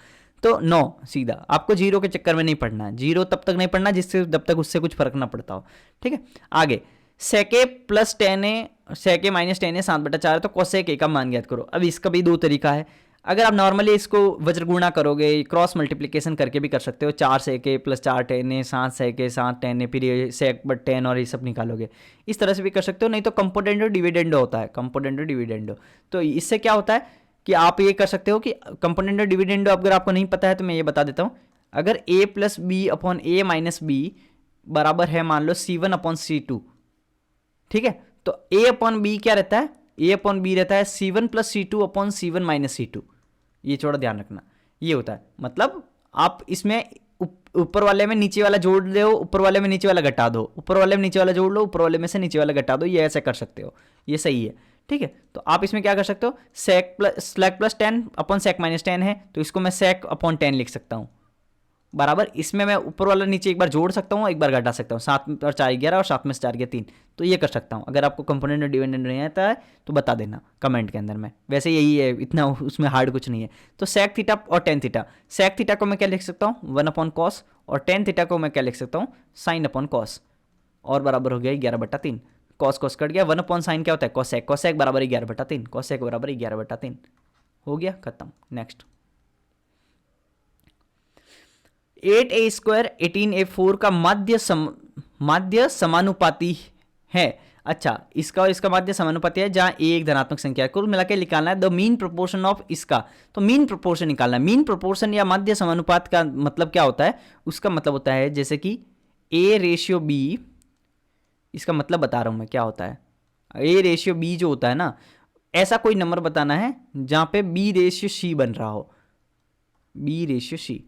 तो 9 सीधा। आपको जीरो के चक्कर में नहीं पढ़ना है, जीरो तब तक नहीं पढ़ना जिससे जब तक उससे कुछ फर्क ना पड़ता हो, ठीक है। आगे सेके प्लस 10a, सेके माइनस 10a 7/4 है, तो कोसेक a का मान ज्ञात करो। अब इसका भी दो तरीका है। अगर आप नॉर्मली इसको वज्र गुणा करोगे, क्रॉस मल्टीप्लिकेशन करके भी कर सकते हो, 4 सेके प्लस 4 10a 7 सेके 7 10a, फिर ये सेक बट 10 और ये सब निकालोगे, इस तरह से भी कर सकते हो। नहीं तो कंपोनेंडो डिविडेंडो होता है, कंपोनेंडो डिविडेंडो। तो इससे क्या होता है कि आप ये कर सकते हो कि कंपोनेंडो डिविडेंडो अगर आपको नहीं पता है तो मैं ये बता देता हूँ। अगर a plus b upon a minus b बराबर है मान लो C1/C2, ठीक है, तो a अपॉन बी क्या रहता है? a अपॉन बी रहता है C1 plus C2/C1 minus C2। ये थोड़ा ध्यान रखना, ये होता है। मतलब आप इसमें ऊपर वाले में नीचे वाला जोड़ दो, ऊपर वाले में नीचे वाला घटा दो, ऊपर वाले में नीचे वाला जोड़ लो, ऊपर वाले में से नीचे वाला घटा दो, ये ऐसे कर सकते हो, ये सही है, ठीक है। तो आप इसमें क्या कर सकते हो? स्लैक प्लस 10 अपॉन सेक माइनस 10 है, तो इसको मैं सेक अपॉन 10 लिख सकता हूँ बराबर। इसमें मैं ऊपर वाला नीचे एक बार जोड़ सकता हूँ, एक बार घटा सकता हूँ, 7 और 4 11 और 7 में से 4 गया 3, तो ये कर सकता हूँ। अगर आपको कंपोनेंट और डिविडेंड नहीं आता है तो बता देना कमेंट के अंदर में, वैसे यही है, इतना उसमें हार्ड कुछ नहीं है। तो सेक थीटा और टेन थीटा, सेक थीटा को मैं क्या लिख सकता हूँ? 1/cos, और टेन थीटा को मैं क्या लिख सकता हूँ? sin/cos, और बराबर हो गया 11/3। कॉस कॉस कट गया, 1/sin क्या होता है कोसेक, कोसेक बराबर 11/3, कोसेक बराबर 11/3 हो गया, खत्म। नेक्स्ट 8a² 18a4 का माध्य समानुपाती है। अच्छा, इसका और इसका माध्य समानुपाती है जहां a एक धनात्मक संख्या है। कुल मिला के निकालना है द मीन प्रोपोर्शन ऑफ इसका, तो मीन प्रोपोर्शन निकालना है। मीन प्रोपोर्शन या माध्य समानुपात का मतलब क्या होता है, उसका मतलब होता है जैसे कि a/b, इसका मतलब बता रहा हूं मैं क्या होता है। a/b जो होता है ना, ऐसा कोई नंबर बताना है जहां पे b/c बन रहा हो, b/c,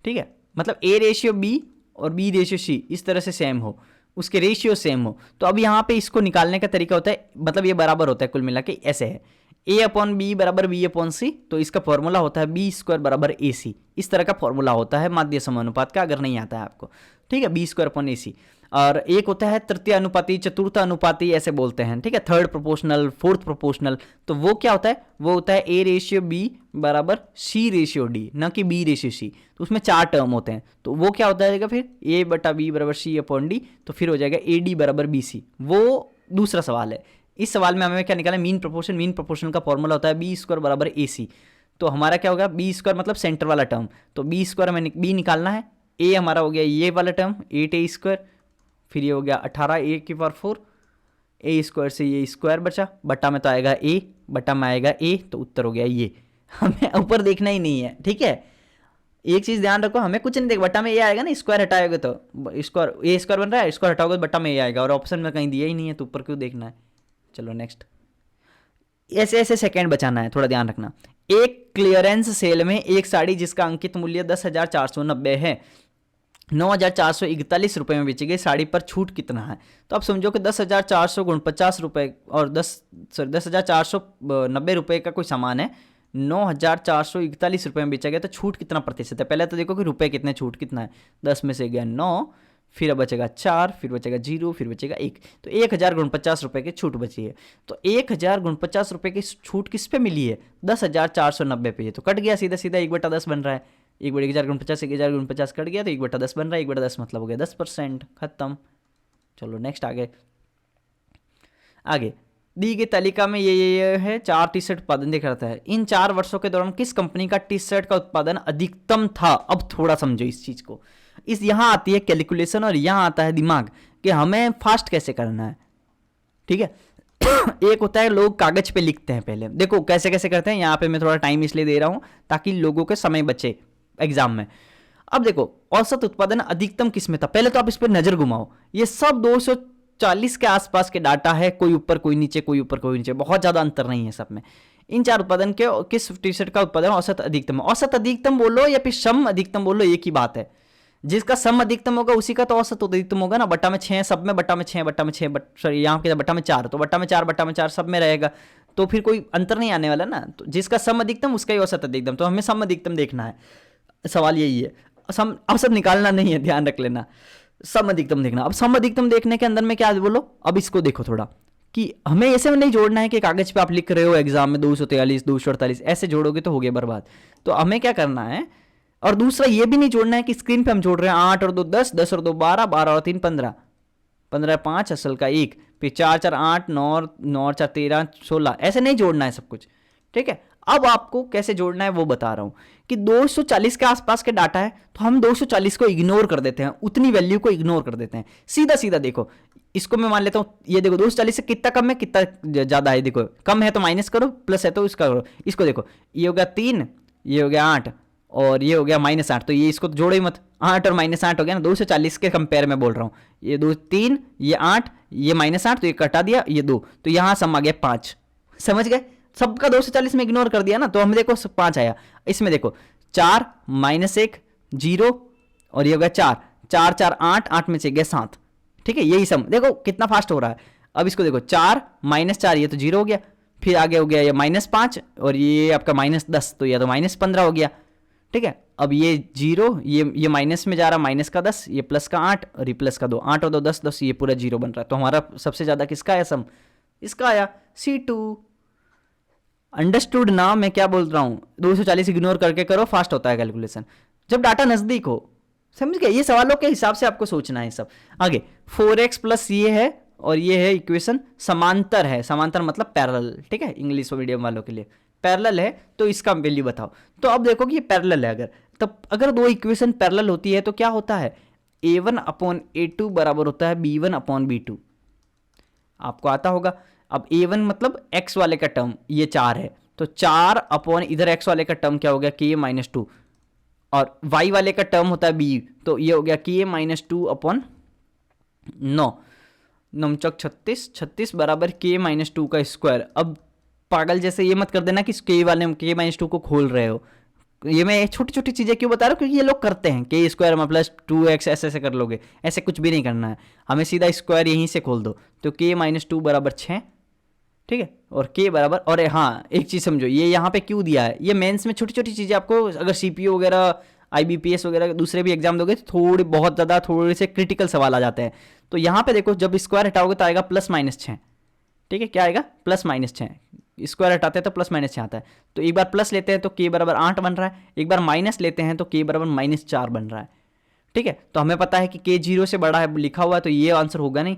ठीक है, मतलब a/b और b/c इस तरह से सेम हो, उसके रेशियो सेम हो। तो अब यहाँ पे इसको निकालने का तरीका होता है, मतलब ये बराबर होता है, कुल मिला के ऐसे है a/b बराबर b/c, तो इसका फॉर्मूला होता है b² बराबर ac। इस तरह का फॉर्मूला होता है माध्य समानुपात का, अगर नहीं आता है आपको, ठीक है, b² ac। और एक होता है तृतीय अनुपाती, चतुर्थ अनुपाती ऐसे बोलते हैं, ठीक है, थर्ड प्रोपोर्शनल, फोर्थ प्रोपोर्शनल। तो वो क्या होता है, वो होता है a/b बराबर c/d, ना कि b/c। तो उसमें 4 टर्म होते हैं, तो वो क्या होता है फिर a/b बराबर c/d, तो फिर हो जाएगा ad बराबर bc। वो दूसरा सवाल है। इस सवाल में हमें क्या निकाला, मीन प्रोपोर्शन। मीन प्रोपोर्शन का फॉर्मूला होता है b² बराबर ac। तो हमारा क्या होगा, b² मतलब सेंटर वाला टर्म, तो b² हमें b निकालना है। a हमारा हो गया ये वाला टर्म 8a², फिर ये हो गया 18a⁴, a² से ये स्क्वायर बचा, बटा में तो आएगा a, बटा में आएगा a, तो उत्तर हो गया ये। हमें ऊपर देखना ही नहीं है, ठीक है। एक चीज ध्यान रखो, हमें कुछ नहीं देख, बटा में ये आएगा ना, स्क्वायर हटाओगे तो स्क्वायर a² बन रहा है, स्क्वायर हटाओगे तो बटा में ये आएगा, और ऑप्शन में कहीं दिया ही नहीं है, तो ऊपर क्यों देखना है। चलो नेक्स्ट, ऐसे ऐसे सेकंड बचाना है, थोड़ा ध्यान रखना। एक क्लियरेंस सेल में एक साड़ी जिसका अंकित मूल्य 10,490 है 9,441 रुपये में बेची गई, साड़ी पर छूट कितना है। तो आप समझो कि 10,400 गुण 50 रुपये और 10,490 रुपये का कोई सामान है, 9,441 रुपये में बेचा गया, तो छूट कितना प्रतिशत है। पहले तो देखो कि रुपए कितने, छूट कितना है, 10 में से गया 9, फिर अब बचेगा 4, फिर बचेगा 0, फिर बचेगा 1, तो 1,000 गुण 50 रुपये की छूट बची है। तो 1,000 गुण 50 रुपये की छूट किस पे मिली है, 10,490 पे। तो कट गया सीधा सीधा, 1/10 बन रहा है, 1/1000 गुण 50, 1,000 गुण 50 कट गया, तो 1/10 बन रहा है, 1/10 मतलब हो गया 10%, खत्म। चलो नेक्स्ट, आगे दी गई तालिका में ये है 4 टी-शर्ट उत्पादन दिख रहा है। इन 4 वर्षों के दौरान किस कंपनी का टी-शर्ट का उत्पादन अधिकतम था। अब थोड़ा समझो इस चीज को, इस यहाँ आती है कैलकुलेशन और यहाँ आता है दिमाग कि हमें फास्ट कैसे करना है, ठीक है। एक होता है लोग कागज पे लिखते हैं, पहले देखो कैसे कैसे करते हैं। यहाँ पे मैं थोड़ा टाइम इसलिए दे रहा हूँ ताकि लोगों के समय बचे एग्जाम में। अब देखो औसत उत्पादन अधिकतम किस में था, पहले तो आप इस पर नजर घुमाओ, ये सब 240 के आसपास के डाटा है, कोई ऊपर कोई नीचे, कोई ऊपर कोई नीचे, बहुत ज्यादा अंतर नहीं है सब में। इन 4 उत्पादन के किस टी-शर्ट का उत्पादन औसत अधिकतम, औसत अधिकतम बोलो या फिर सम अधिकतम बोलो, एक ही बात है। जिसका सम अधिकतम होगा उसी का तो औसत अधिकतम होगा ना। बटा में 6 सब में, बटा में 6 सॉरी यहाँ के बटा में 4, तो बटा में 4 सब में रहेगा, तो फिर कोई अंतर नहीं आने वाला ना। तो जिसका सम अधिकतम उसका ही औसत अधिकतम, तो हमें सम अधिकतम देखना है, सवाल यही है। सम औसत निकालना नहीं है, ध्यान रख लेना, सम अधिकतम देखना। अब सम अधिकतम देखने के अंदर में क्या बोलो, अब इसको देखो थोड़ा कि हमें ऐसे में नहीं जोड़ना है कि कागज पे आप लिख रहे हो एग्जाम में 243 248 ऐसे जोड़ोगे तो हो गया बर्बाद। तो हमें क्या करना है, और दूसरा ये भी नहीं जोड़ना है कि स्क्रीन पे हम जोड़ रहे हैं 8 और 2 10, 10 और 2 12, 12 और 3 15, 15 5 असल का 1, फिर 4 4 8, 9 और 4 13 16, ऐसे नहीं जोड़ना है सब कुछ, ठीक है। अब आपको कैसे जोड़ना है वो बता रहा हूं कि 240 के आसपास के डाटा है, तो हम 240 को इग्नोर कर देते हैं, उतनी वैल्यू को इग्नोर कर देते हैं। सीधा सीधा देखो, इसको मैं मान लेता हूं, ये देखो 240 से कितना कम है कितना ज्यादा है, देखो कम है तो माइनस करो, प्लस है तो इसका करो। इसको देखो, ये हो गया 3, ये हो गया 8 और ये हो गया -8, तो ये इसको तो जोड़ो ही मत, 8 और -8 हो गया ना, 240 के कंपेयर में बोल रहा हूँ। ये 2 3, ये 8, ये -8, तो ये कटा दिया, ये 2, तो यहां सम आ गया 5। समझ गए, सबका 240 में इग्नोर कर दिया ना, तो हम देखो 5 आया। इसमें देखो 4 -1 0 और ये हो गया 4 4 4 8 8 में से गया 7, ठीक है। यही सम देखो कितना फास्ट हो रहा है। अब इसको देखो 4 -4, ये तो 0 हो गया, फिर आगे हो गया ये -5 और ये आपका -10, तो ये तो -15 हो गया, ठीक है। अब ये 0, ये माइनस में जा रहा, माइनस का 10, ये प्लस का 8 और ये प्लस का 2, 8 और 2 10 10, ये पूरा 0 बन रहा है। तो हमारा सबसे ज्यादा किसका आया सम, इसका आया, C2। अंडरस्टूड ना, मैं क्या बोल रहा हूं, 240 इग्नोर करके करो, फास्ट होता है कैलकुलेशन जब डाटा नजदीक हो। समझ गए, ये सवालों के हिसाब से आपको सोचना है सब। आगे 4x प्लस ये है और ये है इक्वेशन समांतर है, समांतर मतलब पैरेलल, ठीक है, इंग्लिश मीडियम वालों के लिए पैरेलल है, तो इसका वैल्यू बताओ। तो अब देखो कि ये पैरेलल है, अगर तब अगर दो इक्वेशन पैरेलल होती है तो क्या होता है, a1/a2 बराबर होता है b1/b2, आपको आता होगा। अब a1 मतलब x वाले का टर्म, ये 4 है, तो 4 अपॉन इधर x वाले का टर्म क्या हो गया k-2, और y वाले का टर्म होता है b, तो ये हो गया k-2/9, 9 चौक 36, 36 बराबर k-2 का स्क्वायर। अब पागल जैसे ये मत कर देना कि k-2 को खोल रहे हो, ये मैं छोटी छोटी चीज़ें क्यों बता रहा हूँ, क्योंकि ये लोग करते हैं k स्क्वायर में प्लस 2x ऐसे ऐसे कर लोगे, ऐसे कुछ भी नहीं करना है, हमें सीधा स्क्वायर यहीं से खोल दो, तो k-2 बराबर 6, ठीक है, और k बराबर, और हाँ एक चीज़ समझो, ये यहाँ पे क्यों दिया है, ये मेंस में छोटी छोटी चीज़ें आपको अगर सीपीयू वगैरह IBPS वगैरह दूसरे भी एग्जाम दोगे तो थोड़ी बहुत ज़्यादा थोड़े से क्रिटिकल सवाल आ जाते हैं। तो यहाँ पे देखो जब स्क्वायर हटाओगे तो आएगा +-6, ठीक है, क्या आएगा +-6, स्क्वायर हटाते हैं तो +-6 आता है, तो एक बार प्लस लेते हैं तो k बराबर 8 बन रहा है, एक बार माइनस लेते हैं तो k बराबर -4 बन रहा है, ठीक है। तो हमें पता है कि k 0 से बड़ा है लिखा हुआ है, तो ये आंसर होगा नहीं,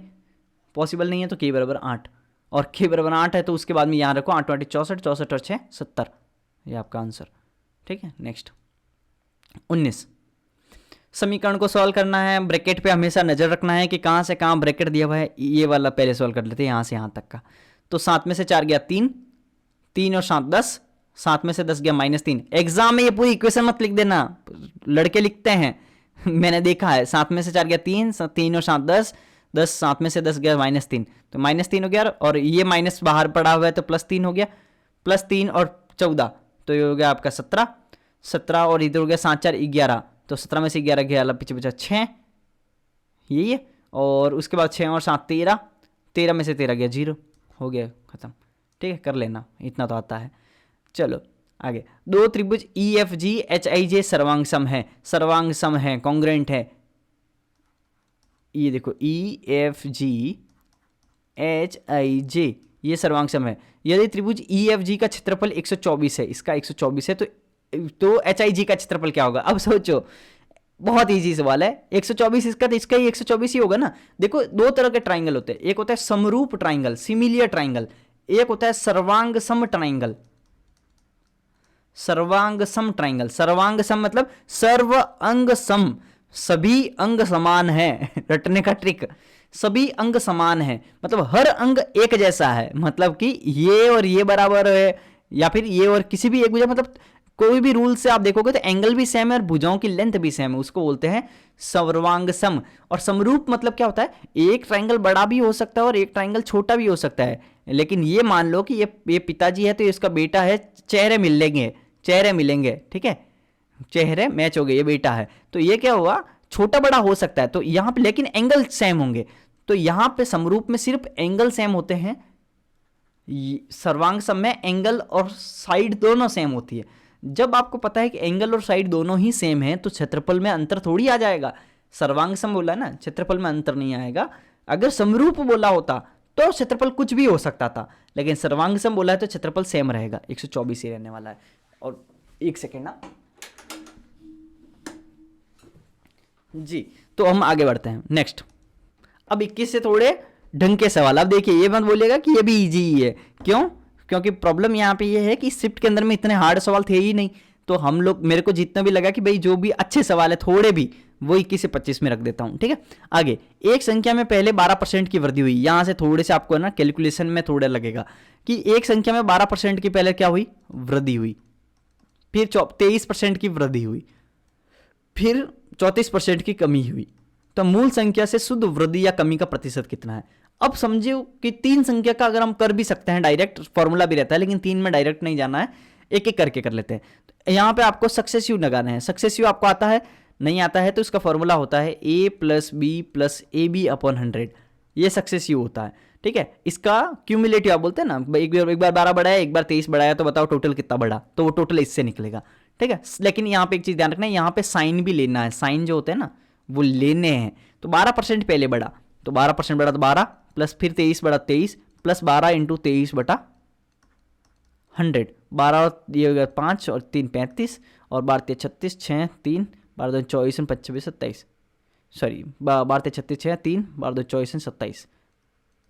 पॉसिबल नहीं है, तो k बराबर 8, और k बराबर 8 है तो उसके बाद में यहाँ रखो 8 × 64, 64 और 6 70, ये आपका आंसर, ठीक है। नेक्स्ट 19, समीकरण को सॉल्व करना है, ब्रैकेट पे हमेशा नजर रखना है कि कहाँ से कहाँ ब्रैकेट दिया हुआ है, ये वाला पहले सॉल्व कर लेते हैं यहाँ से यहाँ तक का। तो 7 में से 4 गया 3, 3 और 7 10, 7 में से 10 गया -3। एग्जाम में ये पूरी इक्वेशन मत लिख देना, लड़के लिखते हैं मैंने देखा है, 7 में से 4 गया 3, 3 और 7 10, 10 7 में से 10 गया -3, तो -3 हो गया, और ये माइनस बाहर पड़ा हुआ है तो +3 हो गया, +3 और 14, तो ये हो गया आपका 17, 17 और इधर हो गया 7 4 11, तो 17 में से 11 गया, पीछे बचा 6, यही है, और उसके बाद 6 और 7 13, 13 में से 13 गया 0, हो गया खत्म, ठीक है, कर लेना, इतना तो आता है। चलो आगे, दो त्रिभुज EFG HIJ सर्वांग सम है, सर्वांग सम है, कॉन्ग्रुएंट है, ये देखो EFG HIJ ये सर्वांग सम है। यदि त्रिभुज EFG का क्षेत्रफल 124 है, इसका 124 है, तो HIJ का क्षेत्रफल क्या होगा। अब सोचो, बहुत इजी सवाल है, 124 इसका, तो इसका ही 124 ही होगा ना। देखो दो तरह के ट्राइंगल होते हैं, एक होता है समरूप ट्राइंगल, सिमिलियर ट्राइंगल, एक होता है सर्वांग सम ट्राइंगल। सर्वांग सम ट्राइंगल, सर्वांग सम मतलब सर्व अंग सम, सभी अंग समान है रटने का ट्रिक, सभी अंग समान है मतलब हर अंग एक जैसा है, मतलब कि ये और ये बराबर है, या फिर ये और किसी भी एक भुजा, मतलब कोई भी रूल से आप देखोगे तो एंगल भी सेम है और भुजाओं की लेंथ भी सेम है, उसको बोलते हैं सर्वांग सम। और समरूप मतलब क्या होता है, एक ट्राइंगल बड़ा भी हो सकता है और एक ट्राइंगल छोटा भी हो सकता है, लेकिन ये मान लो कि ये पिताजी है तो इसका बेटा है, चेहरे मिलेंगे, चेहरे मिलेंगे, ठीक है, चेहरे मैच हो गए, ये बेटा है, तो ये क्या हुआ, छोटा बड़ा हो सकता है, तो यहाँ पे लेकिन एंगल सेम होंगे, तो यहाँ पे समरूप में सिर्फ एंगल सेम होते हैं, सर्वांग सम में एंगल और साइड दोनों सेम होती है। जब आपको पता है कि एंगल और साइड दोनों ही सेम है तो क्षेत्रफल में अंतर थोड़ी आ जाएगा। सर्वांग सम बोला ना, क्षेत्रफल में अंतर नहीं आएगा। अगर समरूप बोला होता तो क्षेत्रफल कुछ भी हो सकता था, लेकिन सर्वांग सम बोला है तो क्षेत्रफल सेम रहेगा, 124 ही रहने वाला है। और एक सेकेंड ना जी, तो हम आगे बढ़ते हैं नेक्स्ट। अब 21 से थोड़े ढंग के सवाल। अब देखिए, ये मत बोलिएगा कि ये भी इजी ही है, क्यों, क्योंकि प्रॉब्लम यहाँ पे ये है कि शिफ्ट के अंदर में इतने हार्ड सवाल थे ही नहीं, तो हम लोग, मेरे को जितना भी लगा कि भाई जो भी अच्छे सवाल है थोड़े भी, वो 21 से 25 में रख देता हूँ, ठीक है। आगे, एक संख्या में पहले 12% की वृद्धि हुई, यहाँ से थोड़े से आपको ना कैलकुलेशन में थोड़ा लगेगा कि एक संख्या में 12% की पहले क्या हुई, वृद्धि हुई, फिर 23% की वृद्धि हुई, फिर 34% की कमी हुई, तो मूल संख्या से शुद्ध वृद्धि या कमी का प्रतिशत कितना है। अब समझो कि 3 संख्या का अगर हम कर भी सकते हैं डायरेक्ट, फॉर्मूला भी रहता है, लेकिन 3 में डायरेक्ट नहीं जाना है, एक एक करके कर लेते हैं। तो यहाँ पे आपको सक्सेसिव लगाना है, सक्सेसिव आपको आता है, नहीं आता है तो इसका फॉर्मूला होता है a + b + ab अपॉन 100, ये सक्सेसिव होता है, ठीक है। इसका क्यूमुलेटिव आप बोलते हैं ना, एक बार 12 बढ़ाया, एक बार 23 बढ़ाया, तो बताओ टोटल कितना बढ़ा, तो वो टोटल इससे निकलेगा, ठीक है। लेकिन यहाँ पे एक चीज ध्यान रखना है, यहाँ पे साइन भी लेना है, साइन जो होते हैं ना वो लेने हैं। तो 12% पहले बढ़ा, तो 12% बढ़ा तो 12 प्लस फिर 23 बढ़ा 23 प्लस 12 × 23/100, 12 और ये हो गया 5 और 3 35 और 12 3 36 6 3 12 2 24 25 27, सॉरी 12 3 36 6 3 12 2 24 27,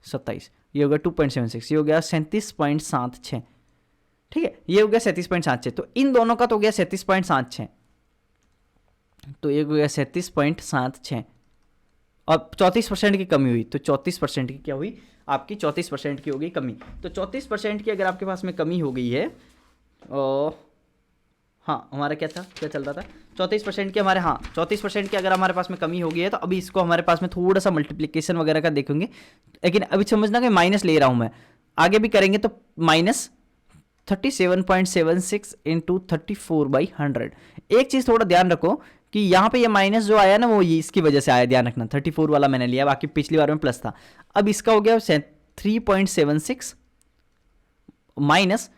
27, ये हो गया 2.76, ये हो गया 37.76, ठीक है, ये हो गया 37.76। तो इन दोनों का तो हो गया 37.76, तो ये हो गया 37.76 और 34% की कमी हुई, तो 34% की क्या हुई आपकी, 34% की हो गई कमी। तो 34% की अगर आपके पास में कमी हो गई है, हाँ हमारा क्या था, क्या चल रहा था, 34% की हमारे, हाँ 34% की अगर हमारे पास में कमी हो गई है, तो अभी इसको हमारे पास में थोड़ा सा मल्टीप्लिकेशन वगैरह का देखेंगे, लेकिन अभी समझना कि माइनस ले रहा हूँ मैं, आगे भी करेंगे तो माइनस 37.76 इंटू 34/100। एक चीज़ थोड़ा ध्यान रखो कि यहाँ पे ये माइनस जो आया ना वो ये इसकी वजह से आया, ध्यान रखना, 34 वाला मैंने लिया, बाकी पिछली बार में प्लस था। अब इसका हो गया 3.76 माइनस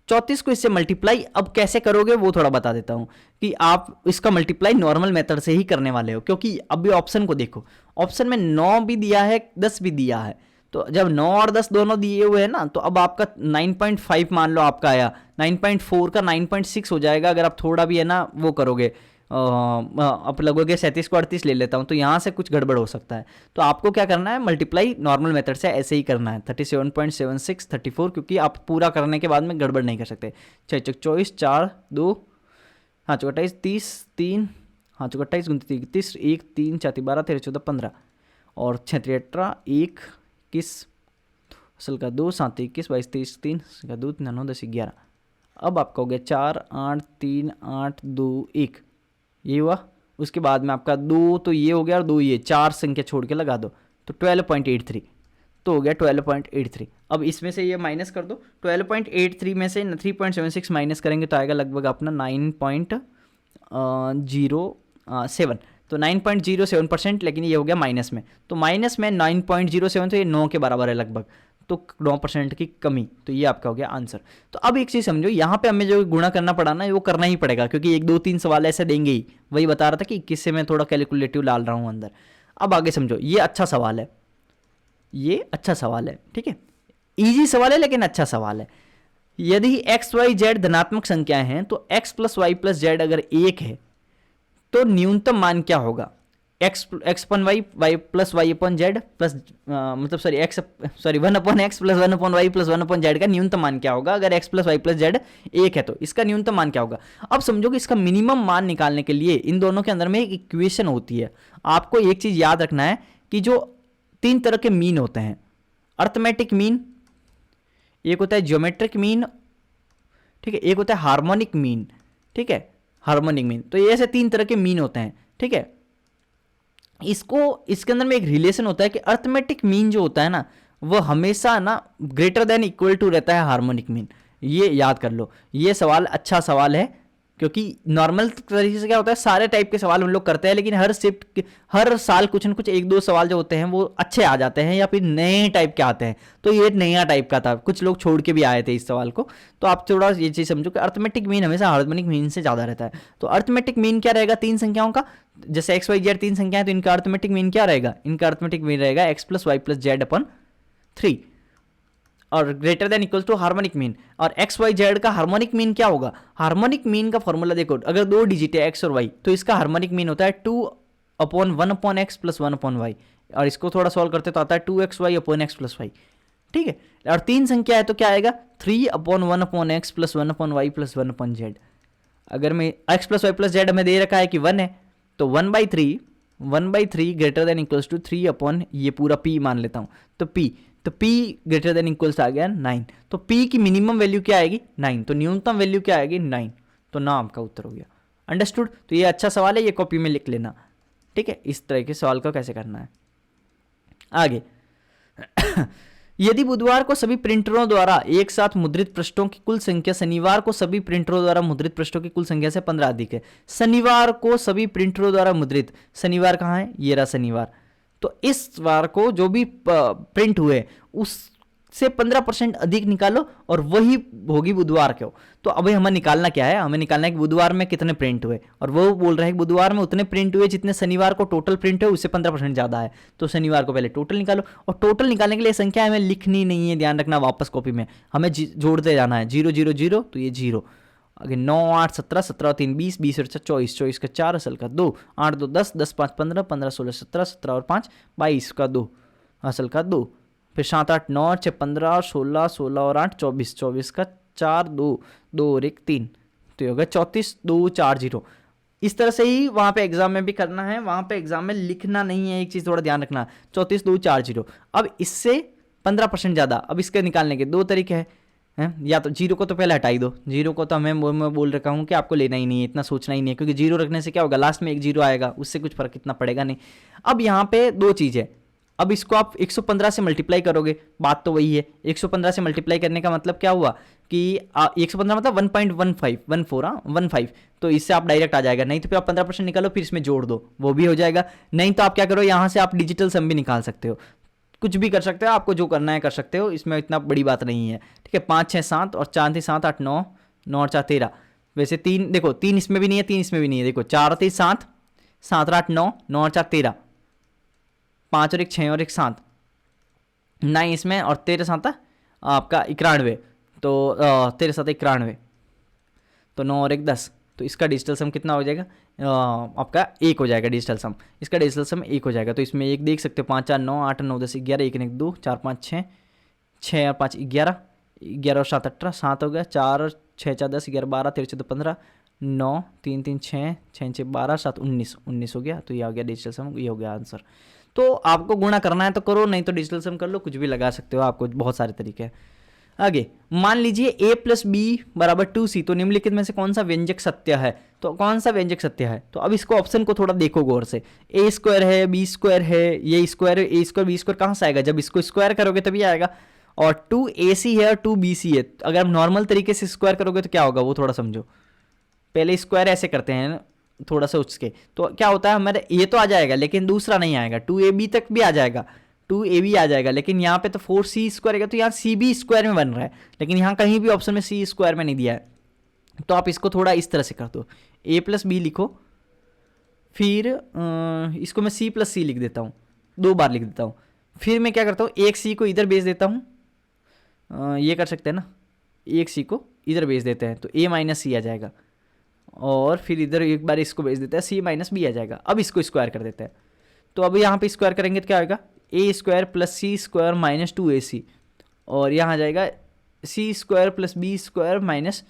34 को इससे मल्टीप्लाई, अब कैसे करोगे वो थोड़ा बता देता हूँ कि आप इसका मल्टीप्लाई नॉर्मल मेथड से ही करने वाले हो, क्योंकि अभी ऑप्शन को देखो, ऑप्शन में 9 भी दिया है 10 भी दिया है, तो जब 9 और 10 दोनों दिए हुए हैं ना, तो अब आपका 9.5 मान लो आपका आया, 9.4 का 9.6 हो जाएगा अगर आप थोड़ा भी है ना वो करोगे, अब लगोगे 37 को 38 ले लेता हूँ, तो यहाँ से कुछ गड़बड़ हो सकता है। तो आपको क्या करना है, मल्टीप्लाई नॉर्मल मेथड से ऐसे ही करना है, 37.76 34, क्योंकि आप पूरा करने के बाद में गड़बड़ नहीं कर सकते। 6 चौक 24 4 2, हाँ चौक 28 30 3, हाँ चौक 28 29 31 1 3 4 12 13 14 15 और 6 3 18 1 21 असल का 2 7 21 22 23 3 का 2 3 9 10 11। अब आपका हो गया 4 8 3 8 2 1, ये हुआ। उसके बाद में आपका 2 तो ये हो गया और 2 ये, 4 संख्या छोड़ के लगा दो, तो 12.83, तो हो गया 12.83। अब इसमें से ये माइनस कर दो, 12.83 में से 3.76 माइनस करेंगे तो आएगा लगभग अपना 9.07, तो 9.07%, लेकिन ये हो गया माइनस में, तो माइनस में 9.07, तो ये 9 के बराबर है लगभग, तो 9% की कमी, तो ये आपका हो गया आंसर। तो अब एक चीज़ समझो, यहाँ पे हमें जो गुणा करना पड़ा ना वो करना ही पड़ेगा, क्योंकि 1 2 3 सवाल ऐसे देंगे ही, वही बता रहा था कि 21 से मैं थोड़ा कैलकुलेटिव डाल रहा हूँ अंदर। अब आगे समझो, ये अच्छा सवाल है, ये अच्छा सवाल है, ठीक है, ईजी सवाल है लेकिन अच्छा सवाल है। यदि एक्स वाई जेड धनात्मक संख्याएं हैं तो x plus y plus z अगर 1 है तो न्यूनतम मान क्या होगा, x upon y, y plus y upon z plus मतलब sorry 1 upon x plus 1 upon y plus 1 upon z का न्यूनतम मान क्या होगा, अगर x plus y plus z 1 है तो इसका न्यूनतम मान क्या होगा। अब समझो कि इसका मिनिमम मान निकालने के लिए इन दोनों के अंदर में एक इक्वेशन होती है। आपको एक चीज़ याद रखना है कि जो 3 तरह के मीन होते हैं, अर्थमेटिक मीन, एक होता है ज्योमेट्रिक मीन, ठीक है, एक होता है हार्मोनिक मीन, ठीक है, हार्मोनिक मीन, तो ये ऐसे 3 तरह के मीन होते हैं, ठीक है। इसके अंदर में एक रिलेशन होता है कि अर्थमेटिक मीन जो होता है ना वो हमेशा ना ग्रेटर देन इक्वल टू रहता है हार्मोनिक मीन, ये याद कर लो। ये सवाल अच्छा सवाल है, क्योंकि नॉर्मल तरीके से क्या होता है, सारे टाइप के सवाल हम लोग करते हैं, लेकिन हर साल कुछ न कुछ 1 2 सवाल जो होते हैं वो अच्छे आ जाते हैं या फिर नए टाइप के आते हैं, तो ये नया टाइप का था, कुछ लोग छोड़ के भी आए थे इस सवाल को। तो आप थोड़ा ये चीज़ समझो कि अर्थमेटिक मीन हमेशा हार्मोनिक मीन से ज़्यादा रहता है। तो अर्थमेटिक मीन क्या रहेगा 3 संख्याओं का, जैसे एक्स वाई जेड 3 संख्याएं, तो इनका अर्थमेटिक मीन क्या रहेगा, इनका अर्थमेटिक मीन रहेगा x plus y plus z upon 3 और greater than equal to harmonic mean. और एक्स वाई जेड का हार्मोनिक मीन क्या होगा, हार्मोनिक मीन का फॉर्मूला देखो, अगर 2 डिजिट है एक्स और वाई तो इसका हार्मोनिक मीन होता है 2/1/x प्लस 1/y, और इसको थोड़ा सॉल्व करते तो आता है 2xy/x प्लस वाई, ठीक है। और 3 संख्या है तो क्या आएगा 3/1/x plus 1/y plus 1/z। अगर मैं x plus y plus z हमें दे रखा है कि 1 है, तो 1/3 ग्रेटर देन इक्वल्स टू 3 ये पूरा p मान लेता हूँ, तो p ग्रेटर देन इक्वल्स आ गया 9, तो p की मिनिमम वैल्यू क्या आएगी 9, तो न्यूनतम वैल्यू क्या आएगी 9, तो ना आपका उत्तर हो गया। अंडरस्टूड, तो ये अच्छा सवाल है, ये कॉपी में लिख लेना, ठीक है, इस तरह के सवाल का कैसे करना है। आगे यदि बुधवार को सभी प्रिंटरों द्वारा एक साथ मुद्रित पृष्ठों की कुल संख्या शनिवार को सभी प्रिंटरों द्वारा मुद्रित पृष्ठों की कुल संख्या से 15 अधिक है, शनिवार को सभी प्रिंटरों द्वारा मुद्रित, शनिवार कहाँ है, ये रहा शनिवार, तो इस वार को जो भी प्रिंट हुए उससे 15% अधिक निकालो और वही होगी बुधवार को। तो अभी हमें निकालना क्या है, हमें निकालना है कि बुधवार में कितने प्रिंट हुए, और वो बोल रहे हैं कि बुधवार में उतने प्रिंट हुए जितने शनिवार को टोटल प्रिंट हुए उससे 15% ज़्यादा है, तो शनिवार को पहले टोटल निकालो। और टोटल निकालने के लिए संख्या हमें लिखनी नहीं है, ध्यान रखना, वापस कॉपी में हमें जोड़ते जाना है, 0 0 0, तो ये 0, आगे 9 8 17 17 3 20 20 और 24 24 का 4 असल का 2 8 2 10 10 5 15 15 16 17 17 और 5 22 का 2 असल का 2 फिर 7 8 9 6 15 16 16 और 8 24, 24 का 4 2 2 और 1 3, तो ये होगा 34 2 4 0। इस तरह से ही वहाँ पे एग्जाम में भी करना है, वहाँ पे एग्जाम में लिखना नहीं है, एक चीज़ थोड़ा ध्यान रखना, 34 2 4 0। अब इससे 15% ज़्यादा, अब इसके निकालने के दो तरीके हैं, या तो जीरो को तो पहले हटा ही दो, जीरो को तो मैं बोल रखा हूँ कि आपको लेना ही नहीं है, इतना सोचना ही नहीं है, क्योंकि जीरो रखने से क्या होगा, लास्ट में एक जीरो आएगा, उससे कुछ फर्क इतना पड़ेगा नहीं। अब यहाँ पे दो चीज़ है, अब इसको आप 115 से मल्टीप्लाई करोगे, बात तो वही है, 115 से मल्टीप्लाई करने का मतलब क्या हुआ कि 115 मतलब 1.15, तो इससे आप डायरेक्ट आ जाएगा, नहीं तो फिर आप 15% निकालो, फिर इसमें जोड़ दो, वो भी हो जाएगा। नहीं तो आप क्या करो, यहाँ से आप डिजिटल सम भी निकाल सकते हो, कुछ भी कर सकते हो, आपको जो करना है कर सकते हो, इसमें इतना बड़ी बात नहीं है, ठीक है। 5 6 7 और 4 3 7 8 9 9 और 4 13, वैसे 3 देखो, 3 इसमें भी नहीं है, 3 इसमें भी नहीं है, देखो 4 3 7 7 8 9 9 और 4 13, 5 और 1 6 और 1 7 9 इसमें, और 13 7 आपका 91, तो 13 7 91, तो 9 और 1 10, तो इसका डिजिटल सम कितना हो जाएगा, आपका 1 हो जाएगा डिजिटल सम, इसका डिजिटल सम 1 हो जाएगा। तो इसमें एक देख सकते हो, 5 4 9 8 9 10 11, 1 1 2 4 5 6 6 और 5 11, 11 और 7 18, 7 हो गया, 4 और 6 4 10 11 12 13 14 15, 9 3 3 6 6 6 12 7 19 19 हो गया, तो ये आ गया डिजिटल सम, ये हो गया आंसर। तो आपको गुणा करना है तो करो, नहीं तो डिजिटल सम कर लो, कुछ भी लगा सकते हो, आपको बहुत सारे तरीके हैं। आगे मान लीजिए a प्लस बी बराबर 2c, तो निम्नलिखित में से कौन सा व्यंजक सत्य है, तो कौन सा व्यंजक सत्य है, तो अब इसको ऑप्शन को थोड़ा देखो गौर से, a स्क्वायर है, b स्क्वायर है, ये स्क्वायर है, a स्क्वायर b स्क्वायर कहाँ से आएगा, जब इसको स्क्वायर करोगे तभी आएगा, और 2ac है और 2bc है, अगर आप नॉर्मल तरीके से स्क्वायर करोगे तो क्या होगा वो थोड़ा समझो, पहले स्क्वायर ऐसे करते हैं थोड़ा सा उसके, तो क्या होता है हमारे ये तो आ जाएगा लेकिन दूसरा नहीं आएगा, 2ab तक भी आ जाएगा, 2ab आ जाएगा, लेकिन यहाँ पे तो 4c स्क्वायर है, तो यहाँ cb स्क्वायर में बन रहा है, लेकिन यहाँ कहीं भी ऑप्शन में c स्क्वायर में नहीं दिया है, तो आप इसको थोड़ा इस तरह से कर दो, a प्लस बी लिखो, फिर इसको मैं c प्लस सी लिख देता हूँ, 2 बार लिख देता हूँ, फिर मैं क्या करता हूँ, एक c को इधर भेज देता हूँ, ये कर सकते हैं ना, एक c को इधर भेज देते हैं, तो a माइनस सी आ जाएगा, और फिर इधर एक बार इसको भेज देते हैं, c माइनस बी आ जाएगा। अब इसको स्क्वायर कर देते हैं, तो अब यहाँ पे स्क्वायर करेंगे तो क्या आएगा, a square plus c square minus 2ac, और यहाँ आ जाएगा c square plus b square minus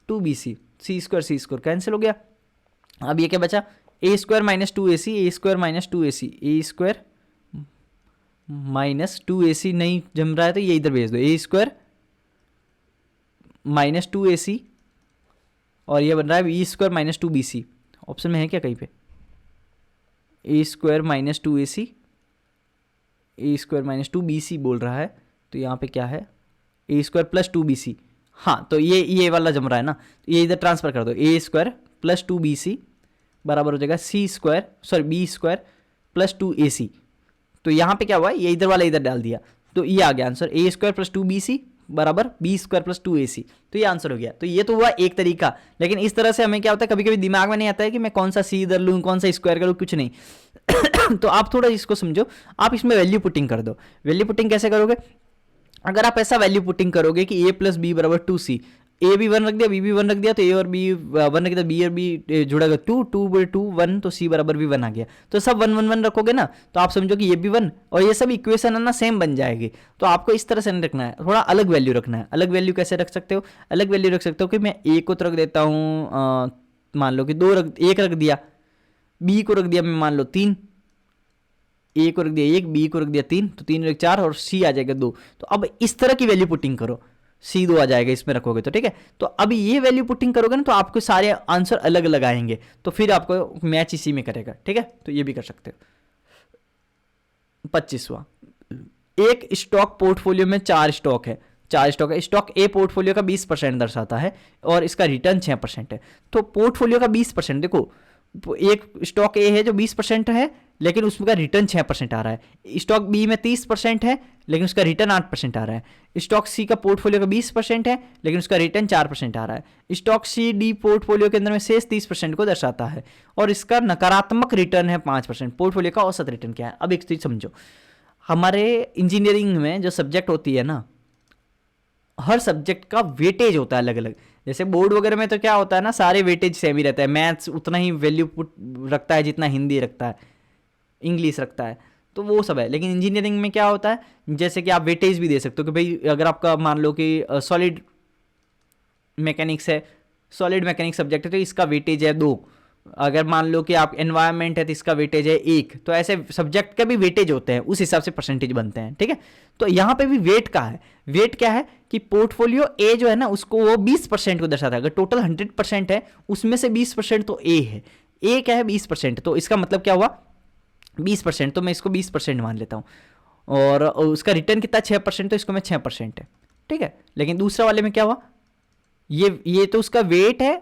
2bc, c square cancel हो गया। अब ये क्या बचा, a square minus 2ac, a square minus 2ac, a square minus 2ac नहीं जम रहा है तो ये इधर भेज दो, a स्क्वायर माइनस 2ac, और ये बन रहा है B square minus 2bc, option में है क्या कहीं पे, a square minus 2ac, A square minus 2bc बोल रहा है, तो यहाँ पे क्या है, a स्क्वायर प्लस 2bc, हाँ तो ये वाला जम रहा है ना, तो ये इधर ट्रांसफर कर दो, a स्क्वायर प्लस 2bc बराबर हो जाएगा c square sorry b square plus 2ac, तो यहाँ पे क्या हुआ, ये इधर वाला इधर डाल दिया, तो ये आ गया answer, a square plus 2bc बराबर b स्क्वायर प्लस 2ac, तो ये आंसर हो गया। तो ये तो हुआ एक तरीका, लेकिन इस तरह से हमें क्या होता है, कभी कभी दिमाग में नहीं आता है कि मैं कौन सा c इधर लूँ, कौन सा स्क्वायर करूँ, कुछ नहीं तो आप थोड़ा इसको समझो, आप इसमें वैल्यू पुटिंग कर दो। वैल्यू पुटिंग कैसे करोगे, अगर आप ऐसा वैल्यू पुटिंग करोगे कि a प्लस बी बराबर 2c, a भी 1 रख दिया, b भी 1 रख दिया, तो a और b 1 रख दिया, b और b जुड़ेगा 2 2 बाई 2 1, तो c बराबर भी 1 आ गया, तो सब 1 1 1 रखोगे ना, तो आप समझो कि ये भी 1 और ये सब इक्वेशन है ना सेम बन जाएगी। तो आपको इस तरह से नहीं रखना है, थोड़ा अलग वैल्यू रखना है। अलग वैल्यू कैसे रख सकते हो, अलग वैल्यू रख सकते हो कि मैं a को तो रख देता हूँ, मान लो कि 1 रख दिया, b को रख दिया मैं मान लो 3, a को रख दिया 1, b को रख दिया 3, तो 3 4 और c आ जाएगा 2। तो अब इस तरह की वैल्यू पुटिंग करो, c 2 आ जाएगा इसमें रखोगे तो, ठीक है। तो अभी ये वैल्यू पुटिंग करोगे ना तो आपको सारे आंसर अलग अलग आएंगे, तो फिर आपको मैच इसी में करेगा, ठीक है। तो ये भी कर सकते हो। 25वां, एक स्टॉक पोर्टफोलियो में 4 स्टॉक है, 4 स्टॉक है, स्टॉक ए पोर्टफोलियो का 20% दर्शाता है और इसका रिटर्न 6% है। तो पोर्टफोलियो का 20%, देखो एक स्टॉक ए है जो 20% है लेकिन उसका रिटर्न 6% आ रहा है, स्टॉक बी में 30% है लेकिन उसका रिटर्न 8% आ रहा है, स्टॉक सी का पोर्टफोलियो का 20% है लेकिन उसका रिटर्न 4% आ रहा है, स्टॉक सी डी पोर्टफोलियो के अंदर में शेष 30% को दर्शाता है और इसका नकारात्मक रिटर्न है 5%। पोर्टफोलियो का औसत रिटर्न क्या है। अब एक चीज समझो, हमारे इंजीनियरिंग में जो सब्जेक्ट होती है ना, हर सब्जेक्ट का वेटेज होता है अलग अलग। जैसे बोर्ड वगैरह में तो क्या होता है ना, सारे वेटेज सेम ही रहता है, मैथ्स उतना ही वैल्यू पुट रखता है जितना हिंदी रखता है, इंग्लिश रखता है। तो वो सब है। लेकिन इंजीनियरिंग में क्या होता है, जैसे कि आप वेटेज भी दे सकते हो कि भाई अगर आपका मान लो कि सॉलिड मैकेनिक्स है, सॉलिड मैकेनिक्स सब्जेक्ट है तो इसका वेटेज है 2। अगर मान लो कि आप एनवायरनमेंट है तो इसका वेटेज है 1। तो ऐसे सब्जेक्ट का भी वेटेज होते हैं, उस हिसाब से परसेंटेज बनते हैं, ठीक है। तो यहाँ पे भी वेट का है। वेट क्या है कि पोर्टफोलियो ए जो है ना उसको वो 20% को दर्शाता है। अगर टोटल 100% है उसमें से 20% तो ए है। ए क्या है 20%, तो इसका मतलब क्या हुआ 20%, तो मैं इसको 20% मान लेता हूँ। और उसका रिटर्न कितना 6%, तो इसको मैं 6% है, ठीक है। लेकिन दूसरा वाले में क्या हुआ, ये तो उसका वेट है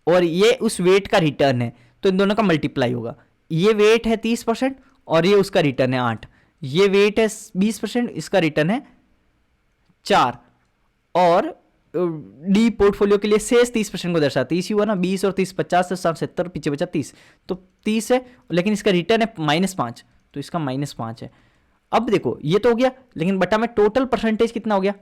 और ये उस वेट का रिटर्न है, तो इन दोनों का मल्टीप्लाई होगा। ये वेट है 30% और ये उसका रिटर्न है 8। ये वेट है 20%, इसका रिटर्न है 4। और डी पोर्टफोलियो के लिए शेष 30% को दर्शाता है। 30 ही हुआ ना, 20 और 30 50 से 70, पीछे बचा 30, तो 30 है, लेकिन इसका रिटर्न है -5, तो इसका -5 है। अब देखो ये तो हो गया, लेकिन बटा में टोटल परसेंटेज कितना हो गया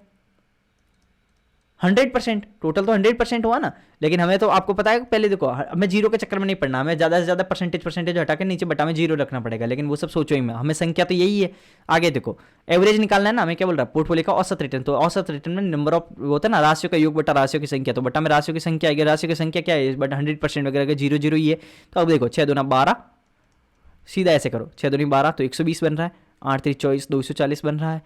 100%। टोटल तो 100% हुआ ना। लेकिन हमें तो आपको पता है पहले देखो हमें जीरो के चक्कर में नहीं पढ़ना, हमें ज़्यादा से ज़्यादा परसेंटेज हटा के नीचे बटा में जीरो रखना पड़ेगा, लेकिन वो सब सोचो ही में, हमें संख्या तो यही है। आगे देखो एवरेज निकालना है ना, हमें क्या बोल रहा है पोर्टफोलियो का औसत रिटर्न। तो औसत रिटर्न में नंबर ऑफ होता है ना, राशियों का योग बटा राशियों की संख्या, तो बटा में राशियों की संख्या आएगी। राशियों की संख्या क्या है बट 100% वगैरह 0 0 ही है। तो अब देखो 6 दूना 12, सीधा ऐसे करो 6 दूनी 12 तो 120 बन रहा है, 8 3 24 240 बन रहा है,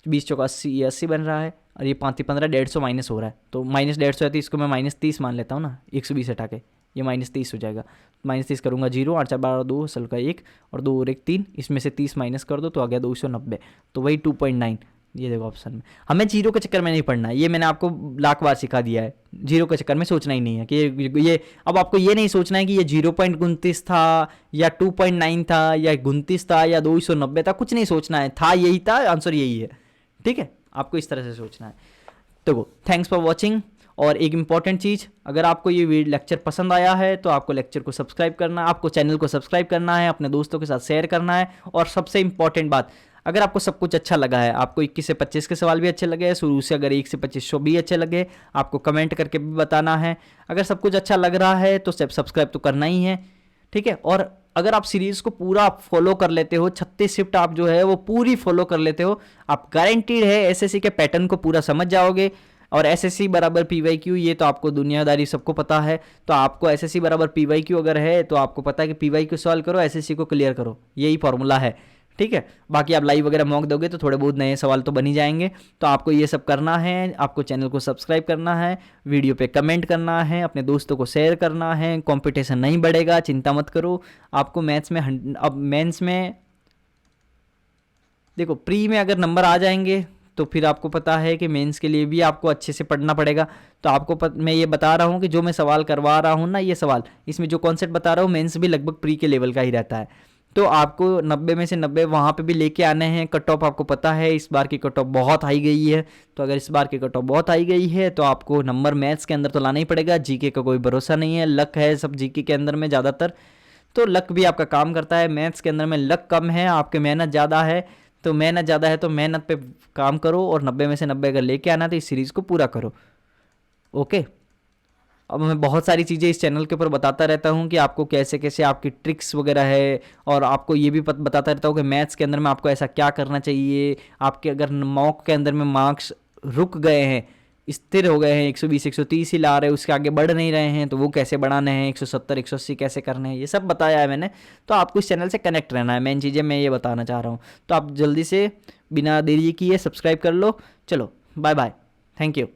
20 चौका 80 80 बन रहा है, और ये 5 15 150 माइनस हो रहा है। तो -150 है तो इसको मैं -30 मान लेता हूँ ना, 120 हटा के ये -30 हो जाएगा। -30 करूँगा 0, 8 4 12 2 सल का 1 और 2 और 1 3, इसमें से 30 माइनस कर दो तो आ गया 290, तो वही 2.9। ये देखो ऑप्शन में, हमें जीरो के चक्कर में नहीं पढ़ना है, ये मैंने आपको लाख बार सिखा दिया है। जीरो के चक्कर में सोचना ही नहीं है कि ये अब आपको ये नहीं सोचना है कि ये 0.29 था या 2.9 था या 29 था या 290 था, कुछ नहीं सोचना है, था यही था, आंसर यही है, ठीक है। आपको इस तरह से सोचना है। तो थैंक्स फॉर वॉचिंग। और एक इंपॉर्टेंट चीज़, अगर आपको ये लेक्चर पसंद आया है तो आपको लेक्चर को सब्सक्राइब करना है, आपको चैनल को सब्सक्राइब करना है, अपने दोस्तों के साथ शेयर करना है। और सबसे इंपॉर्टेंट बात, अगर आपको सब कुछ अच्छा लगा है, आपको 21 से 25 के सवाल भी अच्छे लगे, शुरू से अगर 1 से 25 भी अच्छे लगे, आपको कमेंट करके भी बताना है। अगर सब कुछ अच्छा लग रहा है तो सब्सक्राइब तो करना ही है, ठीक है। और अगर आप सीरीज़ को पूरा फॉलो कर लेते हो, 36 शिफ्ट आप जो है वो पूरी फॉलो कर लेते हो, आप गारंटीड है एसएससी के पैटर्न को पूरा समझ जाओगे। और एसएससी बराबर पीवाईक्यू, ये तो आपको दुनियादारी सबको पता है। तो आपको एसएससी बराबर पीवाईक्यू अगर है तो आपको पता है कि पीवाईक्यू सॉल्व करो, एसएससी को क्लियर करो, यही फॉर्मूला है, ठीक है। बाकी आप लाइव वगैरह मॉक दोगे तो थोड़े बहुत नए सवाल तो बन ही जाएंगे। तो आपको ये सब करना है, आपको चैनल को सब्सक्राइब करना है, वीडियो पे कमेंट करना है, अपने दोस्तों को शेयर करना है। कंपटीशन नहीं बढ़ेगा, चिंता मत करो। आपको मैथ्स में अब मेंस में देखो प्री में अगर नंबर आ जाएंगे तो फिर आपको पता है कि मेंस के लिए भी आपको अच्छे से पढ़ना पड़ेगा। तो आपको मैं ये बता रहा हूँ कि जो मैं सवाल करवा रहा हूँ ना, ये सवाल इसमें जो कॉन्सेप्ट बता रहा हूँ मेंस भी लगभग प्री के लेवल का ही रहता है। तो आपको 90 में से 90 वहाँ पे भी लेके आने हैं। कट ऑफ आपको पता है इस बार की कट ऑफ बहुत हाई गई है, तो अगर इस बार की कट ऑफ बहुत हाई गई है तो आपको नंबर मैथ्स के अंदर तो लाना ही पड़ेगा। जीके का कोई भरोसा नहीं है, लक है सब जीके के अंदर में ज़्यादातर, तो लक भी आपका काम करता है। मैथ्स के अंदर में लक कम है, आपके मेहनत ज़्यादा है। तो मेहनत ज़्यादा है तो मेहनत पे काम करो, और 90 में से 90 अगर लेके आना तो इस सीरीज़ को पूरा करो, ओके। अब मैं बहुत सारी चीज़ें इस चैनल के ऊपर बताता रहता हूँ कि आपको कैसे कैसे आपकी ट्रिक्स वगैरह है, और आपको ये भी बताता रहता हूँ कि मैथ्स के अंदर में आपको ऐसा क्या करना चाहिए। आपके अगर मॉक के अंदर में मार्क्स रुक गए हैं, स्थिर हो गए हैं, 120 130 ही ला रहे हैं, उसके आगे बढ़ नहीं रहे हैं, तो वो कैसे बढ़ाने हैं, 170 180 कैसे करने हैं, ये सब बताया है मैंने। तो आपको इस चैनल से कनेक्ट रहना है, मेन चीज़ें मैं ये बताना चाह रहा हूँ। तो आप जल्दी से बिना देरी किए सब्सक्राइब कर लो। चलो बाय बाय, थैंक यू।